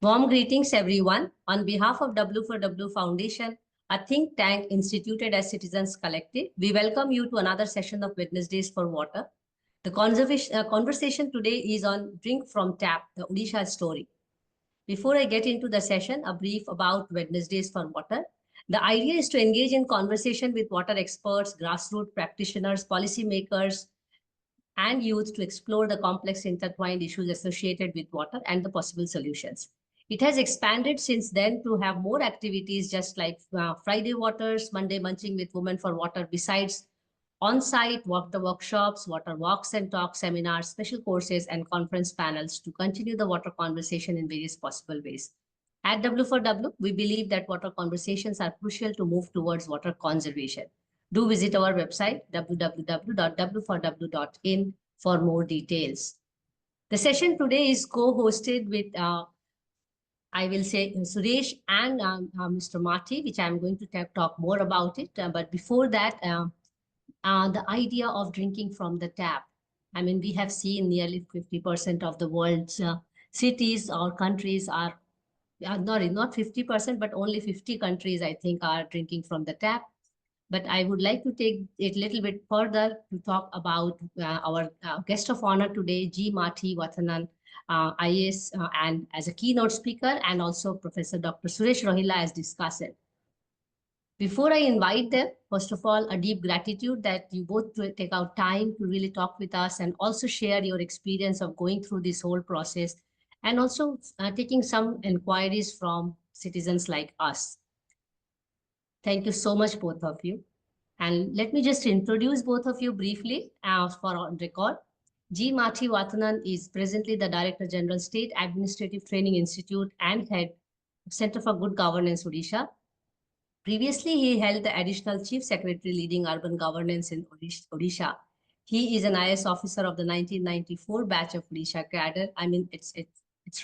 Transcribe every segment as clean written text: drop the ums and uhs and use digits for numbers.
Warm greetings, everyone. On behalf of W4W Foundation, a think tank instituted as Citizens Collective, we welcome you to another session of Wednesdays for Water. The conversation today is on Drink from Tap, the Odisha Story. Before I get into the session, a brief about Wednesdays for Water. The idea is to engage in conversation with water experts, grassroots practitioners, policymakers, and youth to explore the complex intertwined issues associated with water and the possible solutions. It has expanded since then to have more activities just like Friday Waters, Monday Munching with Women for Water, besides on-site water workshops, water walks and talks, seminars, special courses, and conference panels to continue the water conversation in various possible ways. At W4W, we believe that water conversations are crucial to move towards water conservation. Do visit our website, www.w4w.in, for more details. The session today is co-hosted with, I will say, Suresh and Mr. Mathi, which I'm going to talk more about it. But before that, the idea of drinking from the tap. I mean, we have seen nearly 50% of the world's cities or countries are not 50%, but only 50 countries, I think, are drinking from the tap. But I would like to take it a little bit further to talk about our guest of honor today, G Mathi Vathinan, IAS, and as a keynote speaker, and also Professor Dr. Suresh Rohilla as discussant. Before I invite them, first of all, a deep gratitude that you both take out time to really talk with us and also share your experience of going through this whole process, and also taking some inquiries from citizens like us. Thank you so much, both of you. And let me just introduce both of you briefly for on record. G Mathi Vathinan is presently the Director General, State Administrative Training Institute and Head of Center for Good Governance, Odisha. Previously, he held the Additional Chief Secretary leading urban governance in Odisha. He is an IS officer of the 1994 batch of Odisha cadre. I mean, it's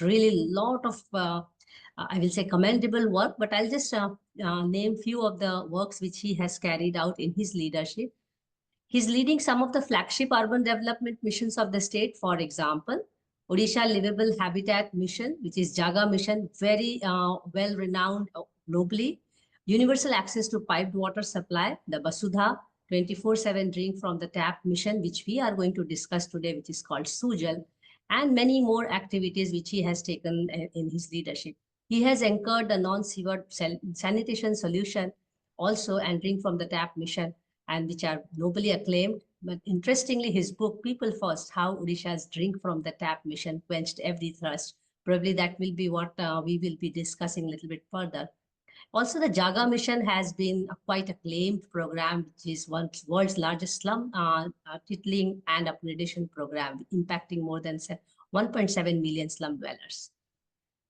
really a lot of, I will say, commendable work, but I'll just name few of the works which he has carried out in his leadership. He's leading some of the flagship urban development missions of the state. For example, Odisha Livable Habitat Mission, which is Jaga Mission, very well renowned globally. Universal access to piped water supply, the Basudha 24/7 drink from the tap mission, which we are going to discuss today, which is called Sujal, and many more activities which he has taken in his leadership. He has anchored the non-sewer sanitation solution also and drink from the tap mission, and which are globally acclaimed. But interestingly, his book, People First, How Odisha's Drink from the Tap Mission Quenched Every Thirst, probably that will be what we will be discussing a little bit further. Also, the Jaga mission has been a quite acclaimed program, which is world's largest slum tittling and upgradation program, impacting more than 1.7 million slum dwellers.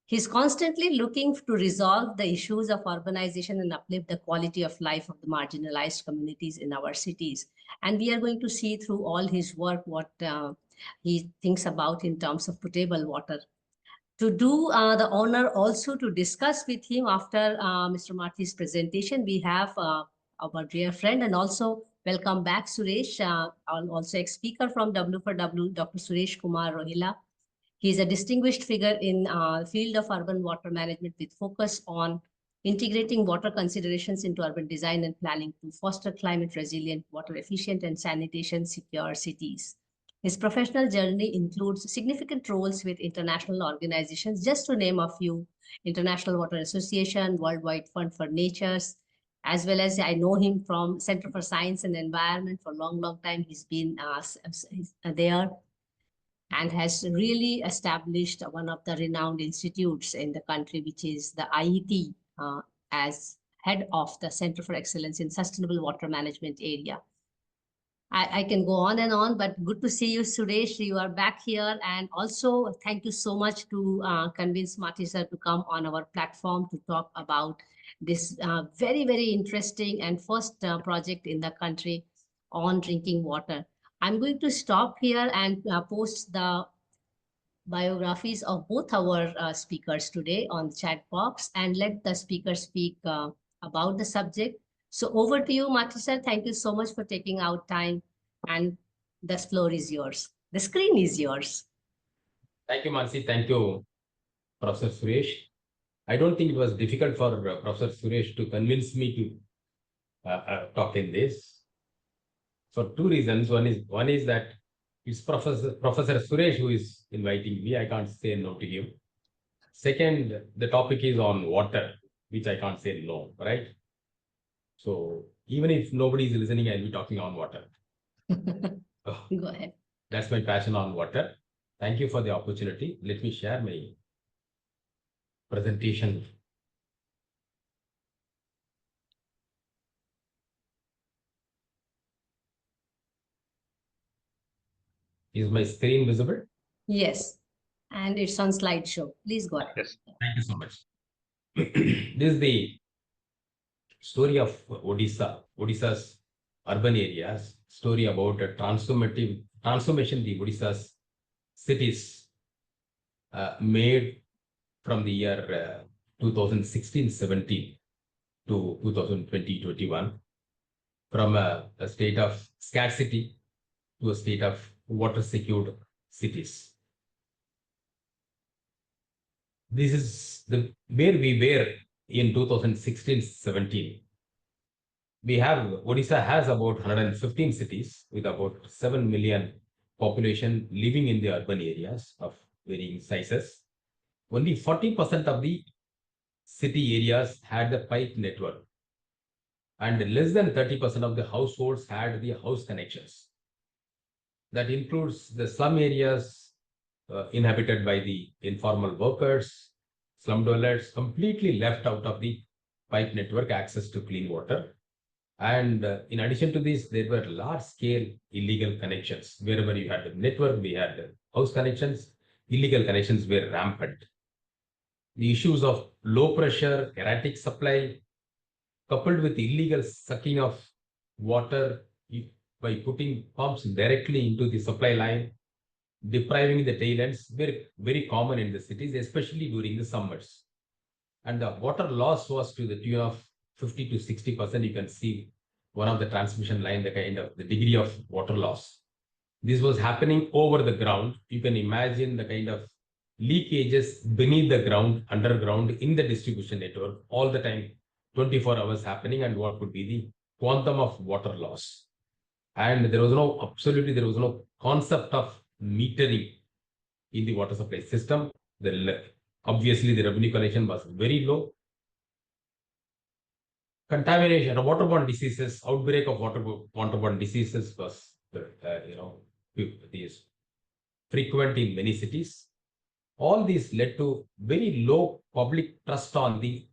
He's constantly looking to resolve the issues of urbanization and uplift the quality of life of the marginalized communities in our cities. And we are going to see through all his work what he thinks about in terms of potable water. To do the honor also to discuss with him after Mr. Mathi's presentation, we have our dear friend and also welcome back Suresh, also ex-speaker from W4W, Dr. Suresh Kumar Rohilla. He is a distinguished figure in the field of urban water management with focus on integrating water considerations into urban design and planning to foster climate resilient, water efficient, and sanitation secure cities. His professional journey includes significant roles with international organizations, just to name a few: International Water Association, Worldwide Fund for Natures, as well as I know him from Center for Science and Environment for a long time. He's been there and has really established one of the renowned institutes in the country, which is the IET, as head of the Center for Excellence in Sustainable Water Management area. I can go on and on, but good to see you, Suresh. You are back here. And also, thank you so much to convince Mathi sir to come on our platform to talk about this very, very interesting and first project in the country on drinking water. I'm going to stop here and post the biographies of both our speakers today on the chat box and let the speaker speak about the subject. So over to you, Mathi sir. Thank you so much for taking out time, and the floor is yours. The screen is yours. Thank you, Mansi. Thank you Professor Suresh. I don't think it was difficult for Professor Suresh to convince me to talk in this for two reasons. One is that it's Professor Suresh who is inviting me. I can't say no to him. Second, the topic is on water, which I can't say no, right? So even if nobody is listening, I'll be talking on water. Go ahead. That's my passion on water. Thank you for the opportunity. Let me share my presentation. Is my screen visible? Yes. And it's on slideshow. Please go ahead. Yes. Thank you so much. This is the story of Odisha's urban areas, story about a transformation the Odisha's cities made from the year 2016-17 to 2020-21, from a state of scarcity to a state of water secured cities. This is where we were in 2016-17. Odisha has about 115 cities with about 7 million population living in the urban areas of varying sizes. Only 40% of the city areas had the pipe network, and less than 30% of the households had the house connections. That includes the slum areas inhabited by the informal workers, slum dwellers, completely left out of the pipe network access to clean water. And in addition to this, there were large-scale illegal connections. Wherever you had the network, we had house connections. Illegal connections were rampant. The issues of low pressure, erratic supply, coupled with illegal sucking of water by putting pumps directly into the supply line, depriving the tail ends, were very common in the cities, especially during the summers. And the water loss was to the tune of 50 to 60%. You can see one of the transmission line, the degree of water loss. This was happening over the ground. You can imagine the kind of leakages beneath the ground, underground, in the distribution network, all the time, 24 hours happening, and what would be the quantum of water loss. And there was no concept of metering in the water supply system. Obviously, the revenue collection was very low. Contamination of waterborne diseases, outbreak of waterborne diseases was these frequent in many cities. All these led to very low public trust on the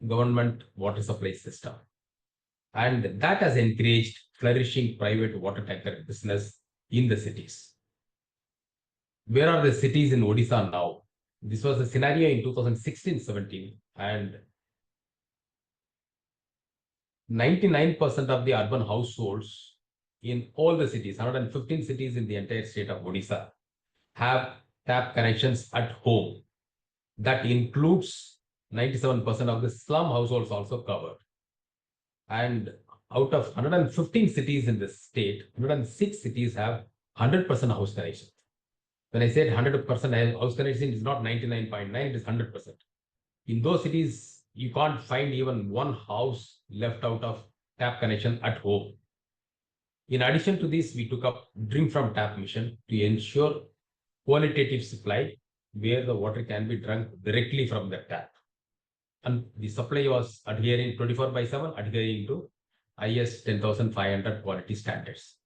government water supply system. And that has encouraged flourishing private water tanker business in the cities. Where are the cities in Odisha now? This was the scenario in 2016-17, and 99% of the urban households in all the cities, 115 cities in the entire state of Odisha, have tap connections at home. That includes 97% of the slum households also covered. And out of 115 cities in the state, 106 cities have 100% house connection. When I said 100% house connection, it's not 99.9, it is 100%. In those cities, you can't find even one house left out of tap connection at home. In addition to this, we took up drink from tap mission to ensure qualitative supply where the water can be drunk directly from the tap. And the supply was adhering 24/7, adhering to IS 10,500 quality standards.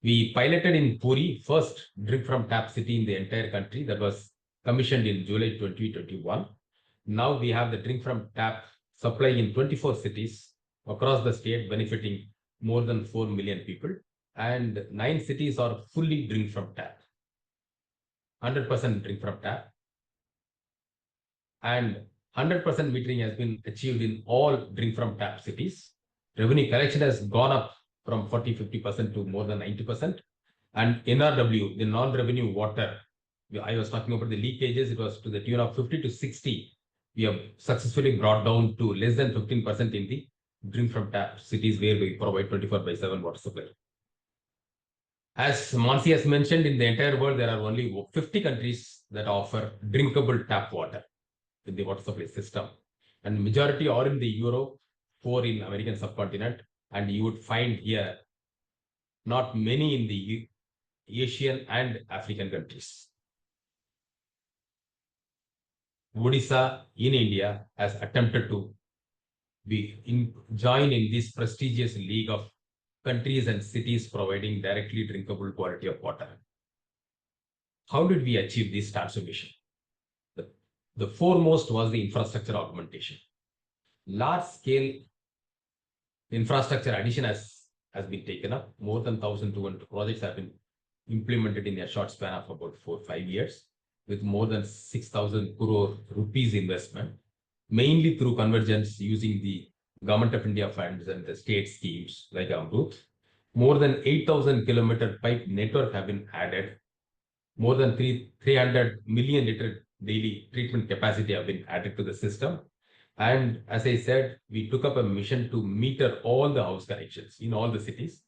We piloted in Puri, first drink from tap city in the entire country, that was commissioned in July 2021. Now we have the drink from tap supply in 24 cities across the state, benefiting more than 4 million people. And 9 cities are fully drink from tap, 100% drink from tap. And 100% metering has been achieved in all drink from tap cities. Revenue collection has gone up from 40-50% to more than 90%. And NRW, the non-revenue water, I was talking about the leakages, it was to the tune of 50 to 60. We have successfully brought down to less than 15% in the drink from tap cities where we provide 24/7 water supply. As Mansi has mentioned, in the entire world, there are only 50 countries that offer drinkable tap water. in the water supply system. And majority are in the Europe, 4 in American subcontinent, and you would find here not many in the Asian and African countries. Odisha in India has attempted to join in this prestigious league of countries and cities providing directly drinkable quality of water. How did we achieve this transformation? The foremost was the infrastructure augmentation. Large scale infrastructure addition has been taken up. More than 1,200 projects have been implemented in a short span of about 4-5 years, with more than 6,000 crore rupees investment, mainly through convergence using the Government of India funds and the state schemes like Amrut. More than 8,000 kilometer pipe network have been added. More than 300 million liter daily treatment capacity have been added to the system. And as I said, we took up a mission to meter all the house connections in all the cities.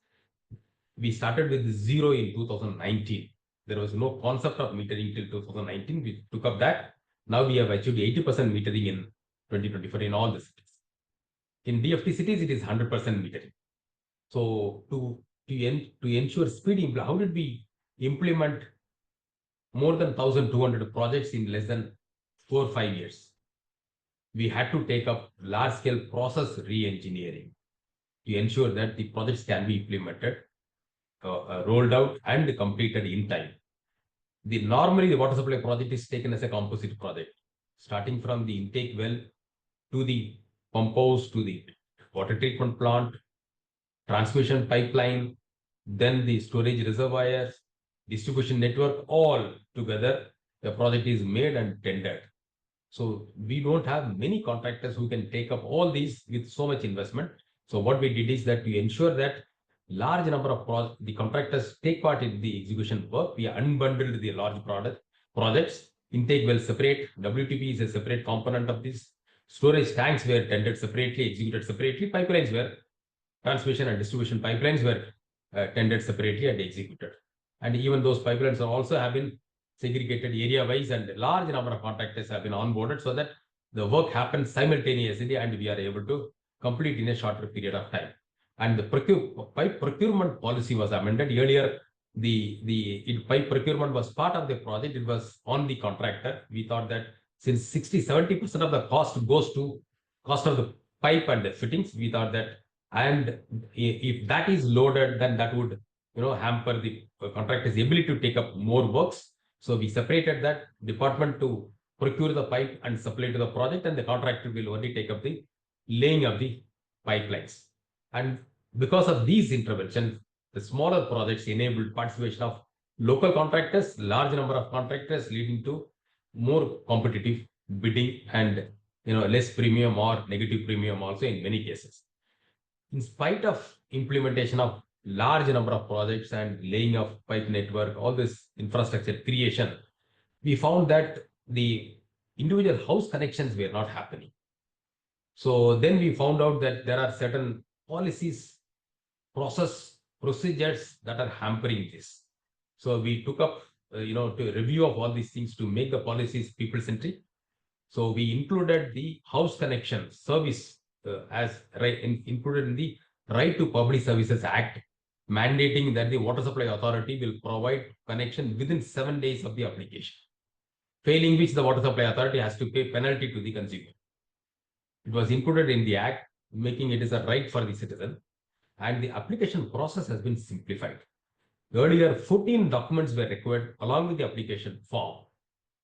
We started with 0 in 2019. There was no concept of metering till 2019. We took up that. Now we have achieved 80% metering in 2024 in all the cities. In DFT cities, it is 100% metering. So to ensure speed, how did we implement more than 1,200 projects in less than 4 or 5 years? We had to take up large-scale process re-engineering to ensure that the projects can be implemented, rolled out, and completed in time. Normally, the water supply project is taken as a composite project, starting from the intake well to the pump house to the water treatment plant, transmission pipeline, then the storage reservoirs, distribution network, all together, the project is made and tendered. So we don't have many contractors who can take up all these with so much investment. So what we did is that we ensure that large number of the contractors take part in the execution work. We unbundled the large projects. Intake well separate. WTP is a separate component of this. Storage tanks were tendered separately, executed separately. Pipelines were transmission and distribution pipelines were tendered separately and executed. And even those pipelines also have been segregated area-wise, and a large number of contractors have been onboarded so that the work happens simultaneously and we are able to complete in a shorter period of time. And the pipe procurement policy was amended. Earlier, the pipe procurement was part of the project. It was on the contractor. We thought that since 60-70% of the cost goes to cost of the pipe and the fittings, we thought that, and if that is loaded, then that would hamper the contractor's ability to take up more works. So we separated that department to procure the pipe and supply to the project, and the contractor will only take up the laying of the pipelines. And because of these interventions, the smaller projects enabled participation of local contractors, large number of contractors, leading to more competitive bidding and less premium or negative premium also in many cases. In spite of implementation of large number of projects and laying of pipe network, all this infrastructure creation, we found that the individual house connections were not happening. So then we found out that there are certain policies, procedures that are hampering this. So we took up, to review of all these things to make the policies people-centric. So we included the house connection service included in the Right to Public Services Act, mandating that the water supply authority will provide connection within 7 days of the application, failing which the water supply authority has to pay penalty to the consumer. It was included in the act, making it as a right for the citizen, and the application process has been simplified. Earlier, 14 documents were required along with the application form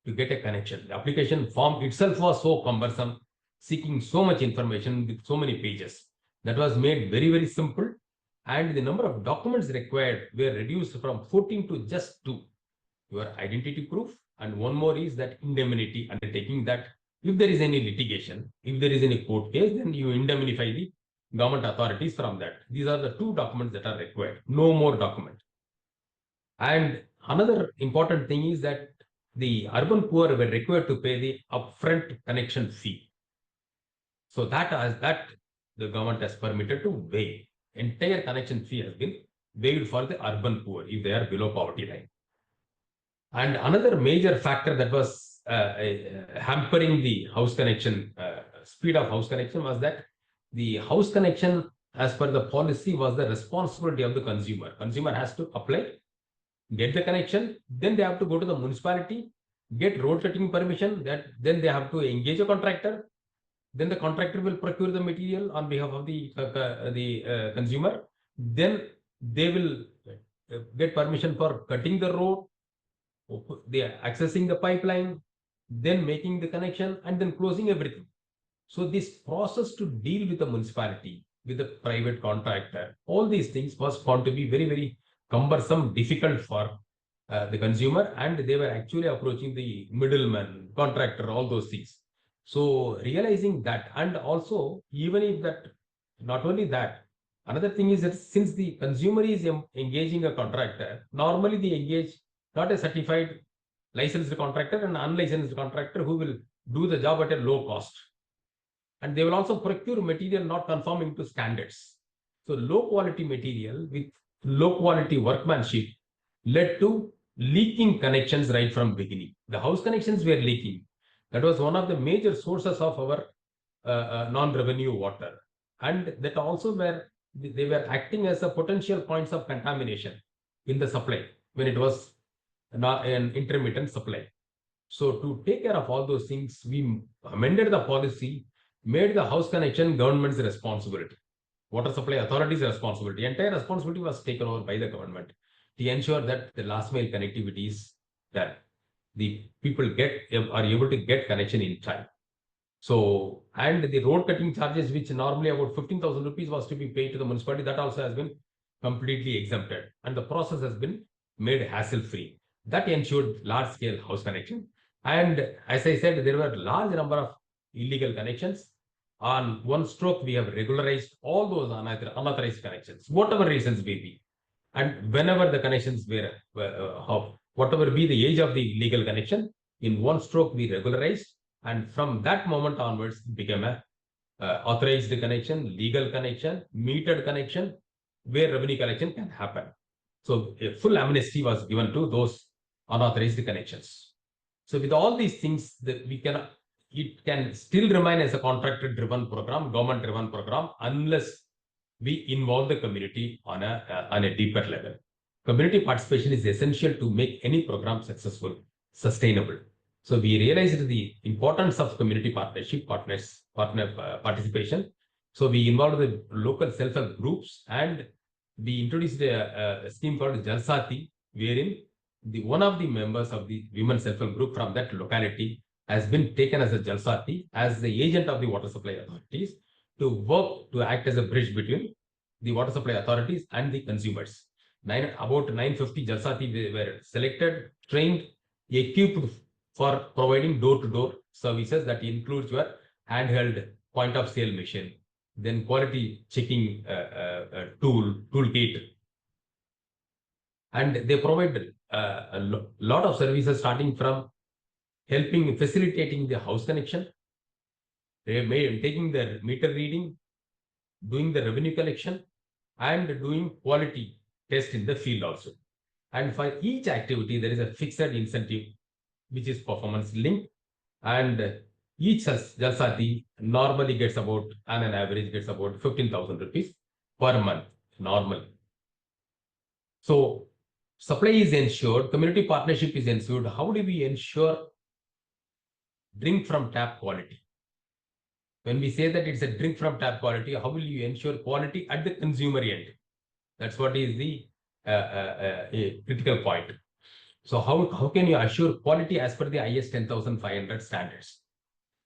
to get a connection. The application form itself was so cumbersome, seeking so much information with so many pages. That was made very, very simple, and the number of documents required were reduced from 14 to just 2. Your identity proof, and one more is that indemnity undertaking, that if there is any litigation, if there is any court case, then you indemnify the government authorities from that. These are the 2 documents that are required, no more document. And another important thing is that the urban poor were required to pay the upfront connection fee. So that the government has permitted to waive. Entire connection fee has been waived for the urban poor if they are below poverty line. And another major factor that was hampering the house connection, speed of house connection was that the house connection, as per the policy, was the responsibility of the consumer. Consumer has to apply, get the connection, then they have to go to the municipality, get road cutting permission, that then they have to engage a contractor, then the contractor will procure the material on behalf of the consumer, then they will get permission for cutting the road, they are accessing the pipeline, then making the connection, and then closing everything. So this process to deal with the municipality, with the private contractor, all these things was found to be very, very cumbersome, difficult for the consumer, and they were actually approaching the middleman, contractor, all those things. So realizing that, and also even if that, not only that, another thing is that since the consumer is engaging a contractor, normally they engage not a certified licensed contractor and unlicensed contractor who will do the job at a low cost. And they will also procure material not conforming to standards. So low quality material with low quality workmanship led to leaking connections right from beginning. The house connections were leaking. That was one of the major sources of our non-revenue water. And that also they were acting as a potential points of contamination in the supply when it was not an intermittent supply. So to take care of all those things, we amended the policy, made the house connection government's responsibility. Water supply authority's responsibility. Entire responsibility was taken over by the government to ensure that the last mile connectivity is done. The people are able to get connection in time. So, and the road cutting charges, which normally about 15,000 rupees was to be paid to the municipality, that also has been completely exempted. And the process has been made hassle-free. That ensured large-scale house connection. And as I said, there were a large number of illegal connections. On one stroke, we have regularized all those unauthorized connections, whatever reasons may be. And whenever the connections were, whatever be the age of the legal connection, in one stroke, we regularized. And from that moment onwards, it became a authorized connection, legal connection, metered connection, where revenue collection can happen. So a full amnesty was given to those unauthorized connections. So with all these things, that it can still remain as a contractor-driven program, government-driven program, unless we involve the community on a deeper level. Community participation is essential to make any program successful, sustainable. So we realized the importance of community participation. So we involved the local self-help groups, and we introduced a scheme called Jalsati, wherein one of the members of the women self-help group from that locality has been taken as a Jalsati, as the agent of the water supply authorities, to work to act as a bridge between the water supply authorities and the consumers. About 950 Jalsati were selected, trained, equipped for providing door-to-door services that includes your handheld point of sale machine, then quality checking toolkit. And they provide a lot of services, starting from facilitating the house connection, taking the meter reading, doing the revenue collection, and doing quality test in the field also. And for each activity, there is a fixed incentive, which is performance linked, and each Jalsati normally gets about, on an average, gets about 15,000 rupees per month, normally. So supply is ensured, community partnership is ensured. How do we ensure drink from tap quality? When we say that it's a drink from tap quality, how will you ensure quality at the consumer end? That's what is the critical point. So how can you assure quality as per the IS 10,500 standards?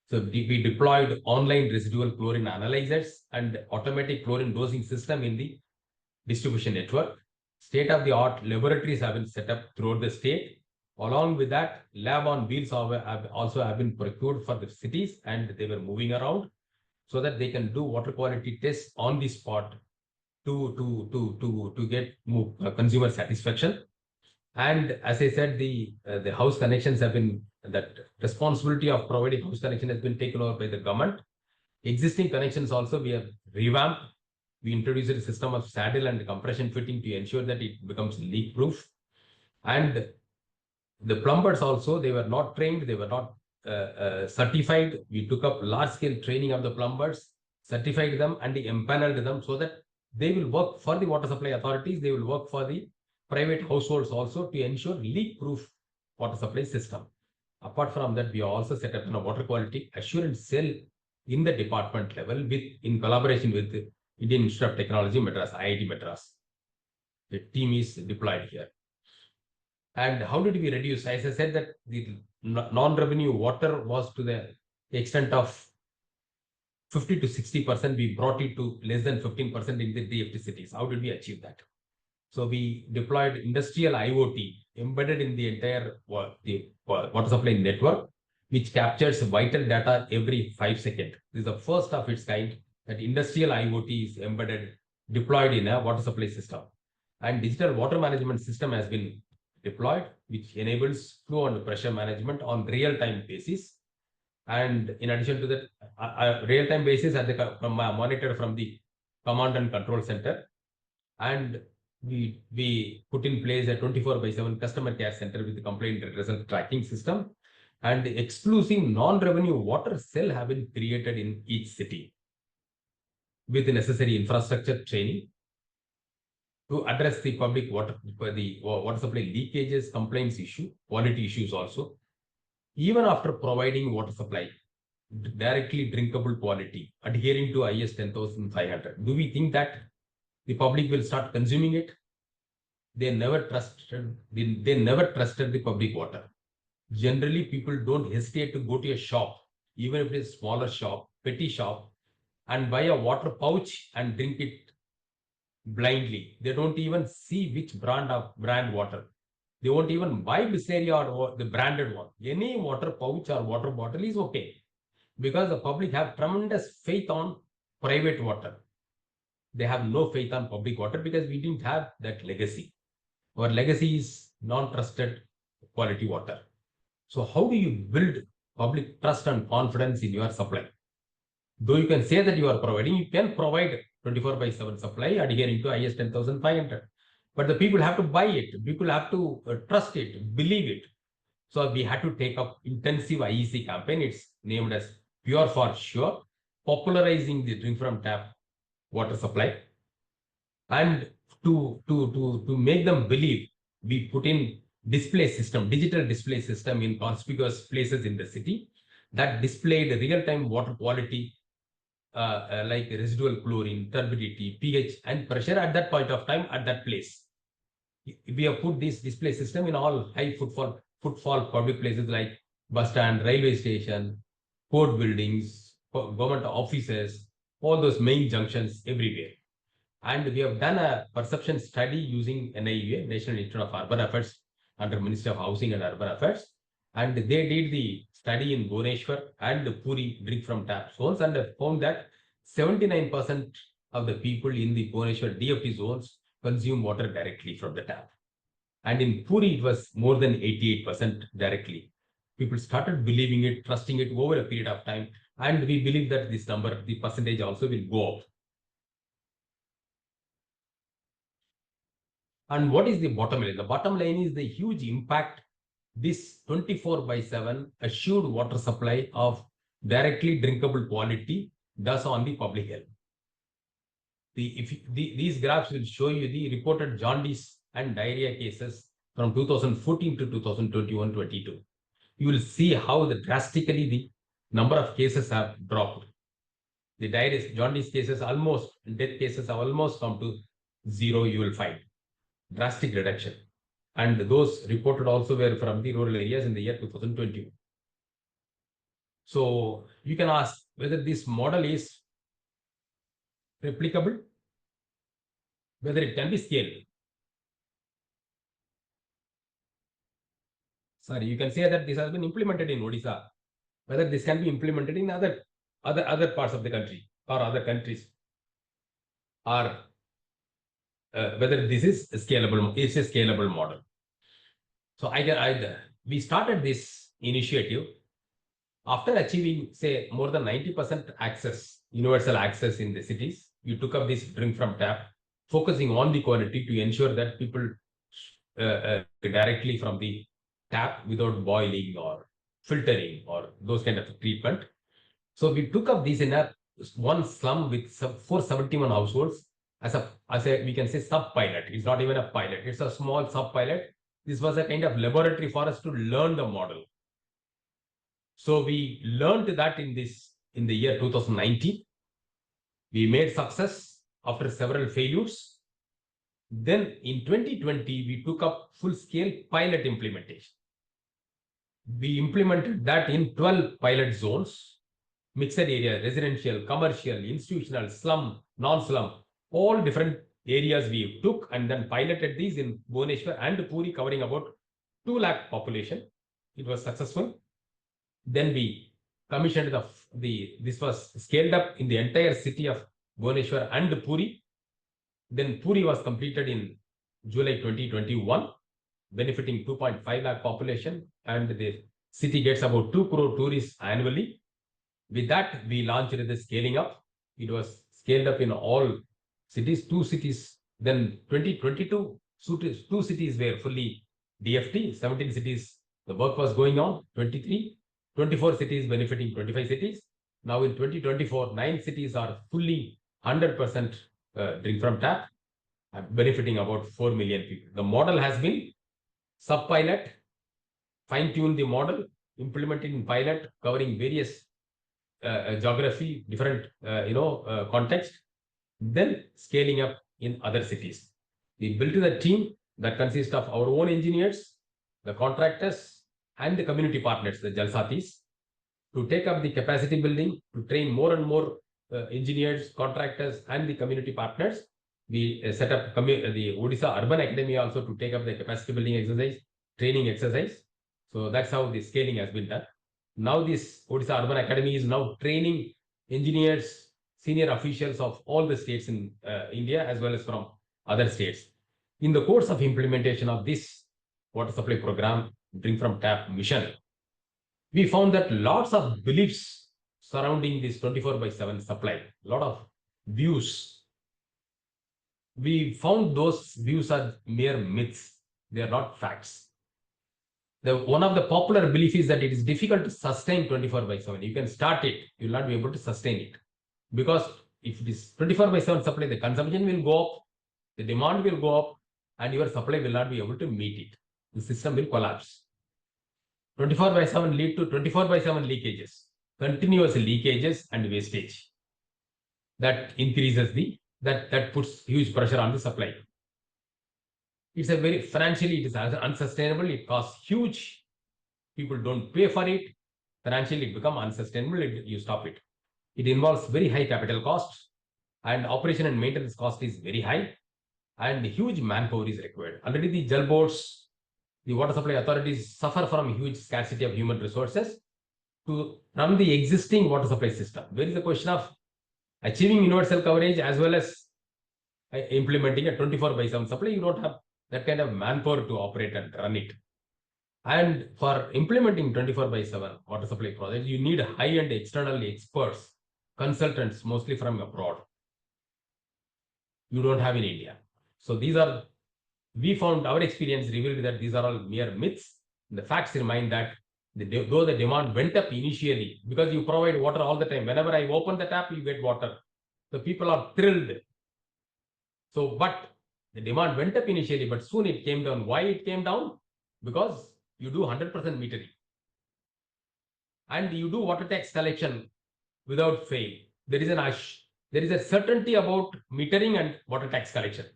So we deployed online residual chlorine analyzers and automatic chlorine dosing system in the distribution network. State-of-the-art laboratories have been set up throughout the state. Along with that, lab on wheels also have been procured for the cities, and they were moving around so that they can do water quality tests on the spot to get consumer satisfaction. And as I said, the house connections have been, that responsibility of providing house connection has been taken over by the government. Existing connections also we have revamped. We introduced a system of saddle and compression fitting to ensure that it becomes leak proof. And The plumbers also, they were not trained, they were not certified. We took up large-scale training of the plumbers, certified them and empaneled them so that they will work for the water supply authorities, they will work for the private households also to ensure leak-proof water supply system. Apart from that, we also set up a water quality assurance cell in the department level in collaboration with the Indian Institute of Technology, Madras, IIT Madras. The team is deployed here. And how did we reduce? As I said, that the non-revenue water was to the extent of 50 to 60%. We brought it to less than 15% in the DFT cities. How did we achieve that? So we deployed industrial IoT embedded in the entire water supply network, which captures vital data every 5 seconds. This is the first of its kind that industrial IoT is embedded, deployed in a water supply system. And digital water management system has been deployed, which enables flow and pressure management on real-time basis. And in addition to that, real-time basis at the monitored from the command and control center. And we put in place a 24/7 customer care center with the complaint result tracking system, and the exclusive non-revenue water cell have been created in each city with the necessary infrastructure training to address the public water supply leakages, complaints issue, quality issues also. Even after providing water supply, directly drinkable quality, adhering to IS 10,500, do we think that the public will start consuming it? They never trusted the public water. Generally, people don't hesitate to go to a shop, even if it is a smaller shop, petty shop, and buy a water pouch and drink it blindly. They don't even see which brand water. They won't even buy Bisleria or the branded one. Any water pouch or water bottle is okay, because the public have tremendous faith on private water. They have no faith on public water because we didn't have that legacy. Our legacy is non-trusted quality water. So how do you build public trust and confidence in your supply? Though you can say that you are providing, you can provide 24/7 supply adhering to IS 10,500. But the people have to buy it. People have to trust it, believe it. So we had to take up intensive IEC campaign. It's named as Pure for Sure, popularizing the drink from tap water supply. And to make them believe, we put in display system, digital display system in conspicuous places in the city that displayed real-time water quality, like residual chlorine, turbidity, pH, and pressure at that point of time at that place. We have put this display system in all high footfall public places like bus stand, railway station, court buildings, government offices, all those main junctions everywhere. And we have done a perception study using NIUA, National Institute of Urban Affairs, under Ministry of Housing and Urban Affairs. And they did the study in Bhubaneswar and Puri drink from tap zones, and found that 79% of the people in the Bhubaneswar DFT zones consume water directly from the tap. And in Puri, it was more than 88% directly. People started believing it, trusting it over a period of time. And we believe that this number, the percentage also will go up. And what is the bottom line? The bottom line is the huge impact this 24/7 assured water supply of directly drinkable quality does on the public health. These graphs will show you the reported jaundice and diarrhea cases from 2014 to 2021-22. You will see how drastically the number of cases have dropped. The jaundice cases almost, death cases have almost come to zero, you will find. Drastic reduction. And those reported also were from the rural areas in the year 2020. So you can ask whether this model is replicable, whether it can be scaled. Sorry, you can say that this has been implemented in Odisha, whether this can be implemented in other parts of the country or other countries, or whether this is scalable. It's a scalable model. So we started this initiative after achieving, say, more than 90% access, universal access in the cities. You took up this drink from tap, focusing on the quality to ensure that people directly from the tap without boiling or filtering or those kind of treatment. So we took up this in one slum with 471 households as a we can say sub pilot. It's not even a pilot; it's a small sub pilot. This was a kind of laboratory for us to learn the model. So we learned that in the year 2019. We made success after several failures. Then in 2020, we took up full-scale pilot implementation. We implemented that in 12 pilot zones, mixed area, residential, commercial, institutional, slum, non-slum, all different areas we took and then piloted these in Bhubaneswar and Puri, covering about 2 lakh population. It was successful. Then we commissioned this was scaled up in the entire city of Bhubaneswar and Puri. Then Puri was completed in July 2021, benefiting 2.5 lakh population, and the city gets about 2 crore tourists annually. With that, we launched the scaling up. It was scaled up in all cities, 2 cities. Then 2022, 2 cities were fully DFT, 17 cities, the work was going on, 24 cities benefiting 25 cities. Now in 2024, 9 cities are fully 100% drink from tap, benefiting about 4 million people. The model has been sub-pilot, fine-tune the model, implemented in pilot, covering various geography, different context, then scaling up in other cities. We built a team that consists of our own engineers, the contractors, and the community partners, the Jalsatis, to take up the capacity building, to train more and more engineers, contractors, and the community partners. We set up the Odisha Urban Academy also to take up the capacity building exercise, training exercise. So that's how the scaling has been done. Now this Odisha Urban Academy is now training engineers, senior officials of all the states in India as well as from other states. In the course of implementation of this water supply program, Drink from Tap mission, we found that lots of beliefs surrounding this 24/7 supply, a lot of views. We found those views are mere myths. They are not facts. One of the popular belief is that it is difficult to sustain 24/7. You can start it, you will not be able to sustain it. Because if it is 24/7 supply, the consumption will go up, the demand will go up, and your supply will not be able to meet it. The system will collapse. 24/7 lead to 24/7 leakages, continuous leakages and wastage. That increases that puts huge pressure on the supply. It's a very financially, it is unsustainable. It costs huge. People don't pay for it. Financially, it becomes unsustainable. You stop it. It involves very high capital costs, and operation and maintenance cost is very high, and huge manpower is required. Already the Jal boards, the water supply authorities suffer from huge scarcity of human resources to run the existing water supply system. There is a question of achieving universal coverage as well as implementing a 24/7 supply. You don't have that kind of manpower to operate and run it. And for implementing 24/7 water supply projects, you need high-end external experts, consultants, mostly from abroad. You don't have in India. So we found, our experience revealed that these are all mere myths. The facts remind that though the demand went up initially, because you provide water all the time. Whenever I open the tap, you get water. The people are thrilled. So, but the demand went up initially, but soon it came down. Why it came down? Because you do 100% metering. And you do water tax collection without fail. There is a certainty about metering and water tax collection.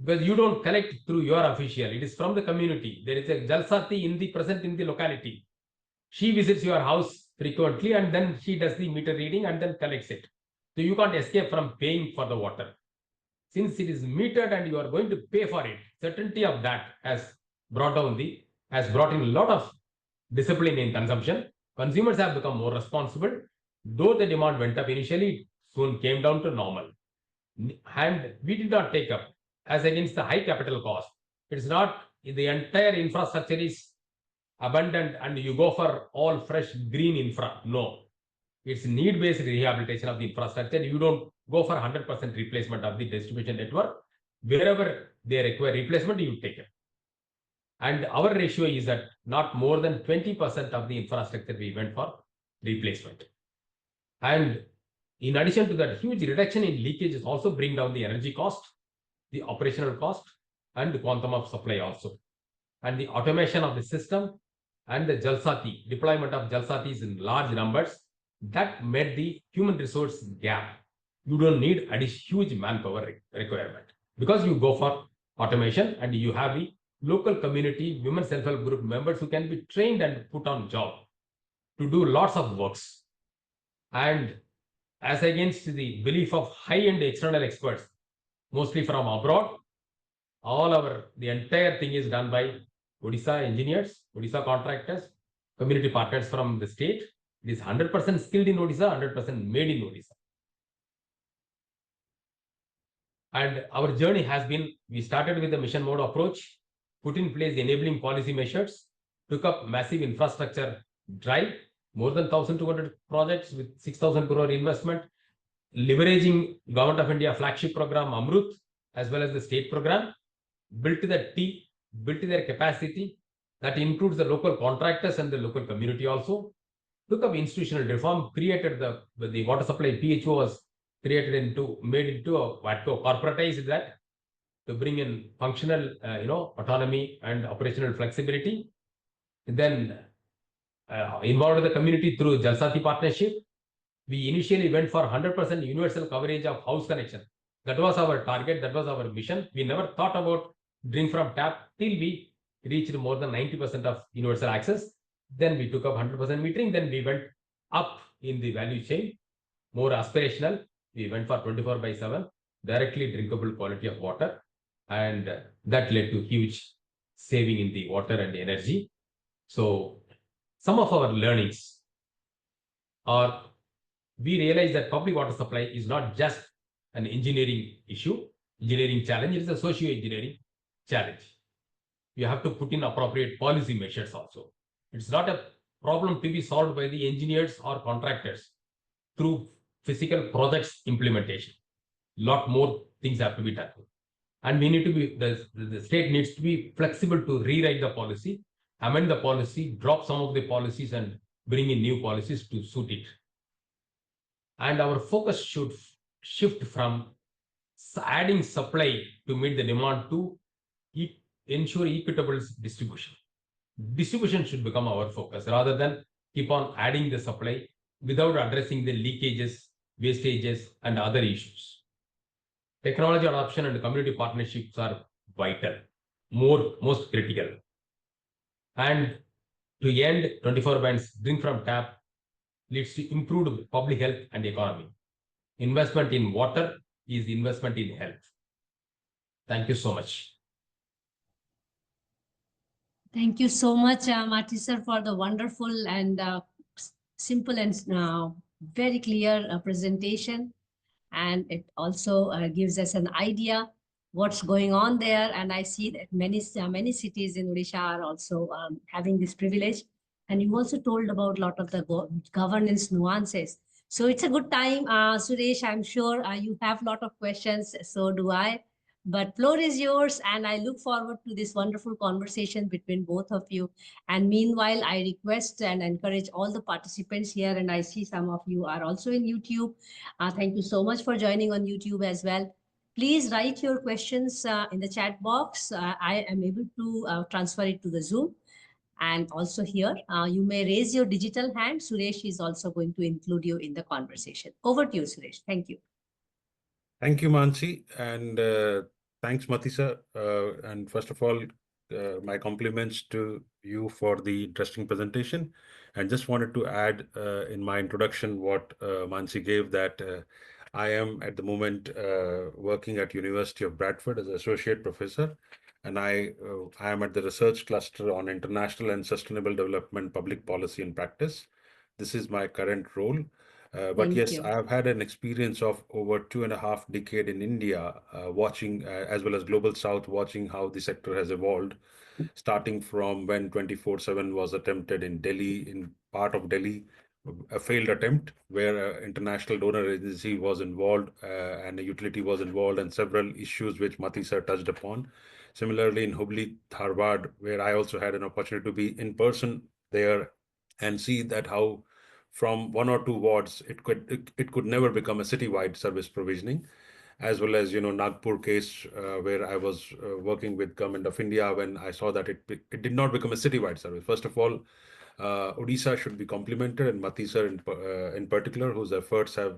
Because you don't collect through your official, it is from the community. There is a Jalsati present in the locality. She visits your house frequently and then she does the meter reading and then collects it. So you can't escape from paying for the water. Since it is metered and you are going to pay for it, certainty of that has brought in a lot of discipline in consumption. Consumers have become more responsible. Though the demand went up initially, soon came down to normal. And we did not take up as against the high capital cost. It's not the entire infrastructure is abundant and you go for all fresh green infra. No, it's need-based rehabilitation of the infrastructure. You don't go for 100% replacement of the distribution network. Wherever they require replacement, you take it. And our ratio is that not more than 20% of the infrastructure we went for replacement. And in addition to that, huge reduction in leakages also bring down the energy cost, the operational cost, and the quantum of supply also. And the automation of the system and the Jalsati, deployment of Jalsatis in large numbers, that met the human resource gap. You don't need huge manpower requirement because you go for automation and you have the local community, women self-help group members who can be trained and put on job to do lots of works. And as against the belief of high-end external experts, mostly from abroad, the entire thing is done by Odisha engineers, Odisha contractors, community partners from the state. It is 100% skilled in Odisha, 100% made in Odisha. And our journey has been, we started with the mission mode approach, put in place enabling policy measures, took up massive infrastructure drive, more than 1,200 projects with 6,000 crore investment, leveraging Government of India flagship program Amrut, as well as the state program, built their capacity. That includes the local contractors and the local community also. Took up institutional reform, created the water supply PHO was made into a WATCO, corporatized that to bring in functional, autonomy and operational flexibility. Then involved the community through Jalsati partnership. We initially went for 100% universal coverage of house connection. That was our target. That was our mission. We never thought about drink from tap till we reached more than 90% of universal access. Then we took up 100% metering. Then we went up in the value chain, more aspirational. We went for 24/7, directly drinkable quality of water. And that led to huge saving in the water and energy. So some of our learnings are, we realize that public water supply is not just an engineering challenge, it is a socio-engineering challenge. You have to put in appropriate policy measures also. It's not a problem to be solved by the engineers or contractors through physical projects implementation. Lot more things have to be done. And we need to be, the state needs to be flexible to rewrite the policy, amend the policy, drop some of the policies and bring in new policies to suit it. And our focus should shift from adding supply to meet the demand to ensure equitable distribution. Distribution should become our focus rather than keep on adding the supply without addressing the leakages, wastages, and other issues. Technology adoption and community partnerships are vital, most critical. And to end 24 bands drink from tap leads to improved public health and economy. Investment in water is investment in health. Thank you so much. Thank you so much, Mathi sir, for the wonderful and simple and very clear presentation. And it also gives us an idea what's going on there. And I see that many cities in Odisha are also having this privilege. And you also told about a lot of the governance nuances. So it's a good time, Suresh. I'm sure you have a lot of questions. So do I. But floor is yours, and I look forward to this wonderful conversation between both of you. And meanwhile, I request and encourage all the participants here, and I see some of you are also in YouTube. Thank you so much for joining on YouTube as well. Please write your questions in the chat box. I am able to transfer it to the Zoom. And also here, you may raise your digital hand. Suresh is also going to include you in the conversation. Over to you, Suresh. Thank you. Thank you, Mansi, and thanks, Mathi sir. And first of all, my compliments to you for the interesting presentation. And just wanted to add in my introduction what Mansi gave, that I am at the moment working at University of Bradford as an associate professor, and I am at the research cluster on international and sustainable development, public policy and practice. This is my current role. But yes, I have had an experience of over 2.5 decades in India, watching as well as Global South, watching how the sector has evolved, starting from when 24/7 was attempted in Delhi, in part of Delhi, a failed attempt where an international donor agency was involved and a utility was involved, and several issues which Mati sir touched upon. Similarly, in Hubli, Dharwad, where I also had an opportunity to be in person there and see that how from 1 or 2 wards it could never become a citywide service provisioning, as well as Nagpur case where I was working with Government of India when I saw that it did not become a citywide service. First of all, Odisha should be complimented, and Mathi sir in particular, whose efforts have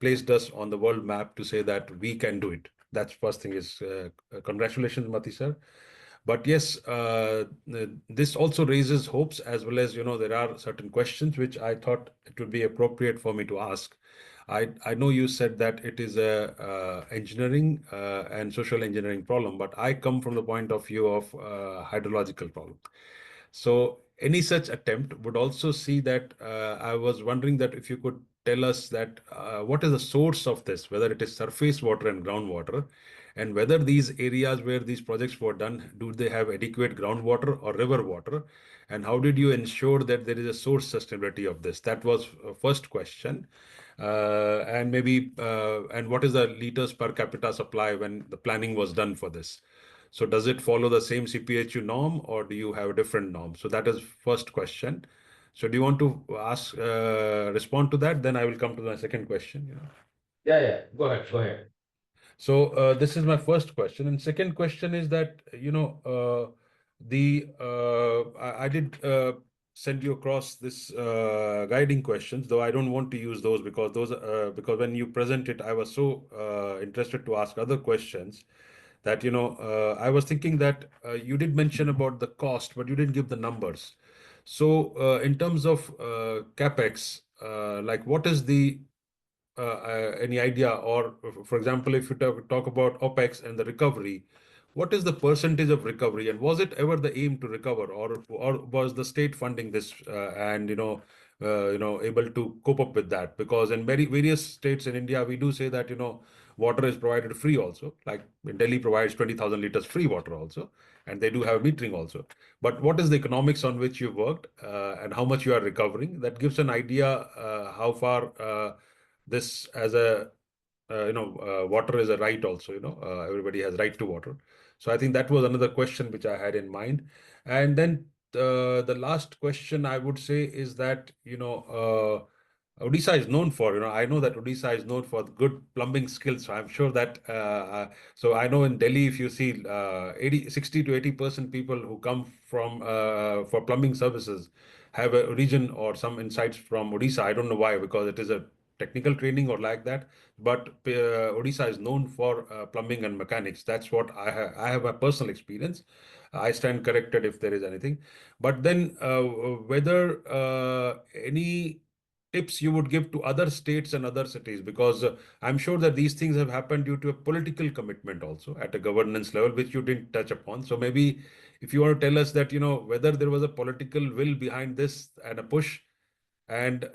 placed us on the world map to say that we can do it. That's first thing is congratulations, Mathi sir. But yes, this also raises hopes, as well as there are certain questions which I thought it would be appropriate for me to ask. I know you said that it is a engineering and social engineering problem, but I come from the point of view of hydrological problem. So any such attempt would also see that I was wondering that if you could tell us that what is the source of this, whether it is surface water and groundwater, and whether these areas where these projects were done, do they have adequate groundwater or river water? And how did you ensure that there is a source sustainability of this? That was first question. And maybe, and what is the liters per capita supply when the planning was done for this? So does it follow the same CPHU norm, or do you have a different norm? So that is first question. So do you want to respond to that? Then I will come to the second question. Yeah. Go ahead. Go ahead. So this is my first question, and second question is that I did send you across this guiding questions, though I don't want to use those because when you present it, I was so interested to ask other questions that I was thinking that you did mention about the cost, but you didn't give the numbers. So in terms of capex, like what is the any idea, or for example, if you talk about OPEX and the recovery, what is the percentage of recovery, and was it ever the aim to recover, or was the state funding this and able to cope up with that? Because in various states in India, we do say that water is provided free also. Like Delhi provides 20,000 liters free water also, and they do have metering also. But what is the economics on which you worked and how much you are recovering? That gives an idea how far this as a water is a right also. Everybody has right to water. So I think that was another question which I had in mind. And then the last question I would say is that Odisha is known for, I know that Odisha is known for good plumbing skills. So I'm sure that, so I know in Delhi, if you see 60 to 80% people who come from for plumbing services have a origin or some insights from Odisha. I don't know why, because it is a technical training or like that. But Odisha is known for plumbing and mechanics. That's what I have a personal experience. I stand corrected if there is anything. But then whether any tips you would give to other states and other cities, because I'm sure that these things have happened due to a political commitment also at a governance level, which you didn't touch upon. So maybe if you want to tell us that, whether there was a political will behind this and a push, and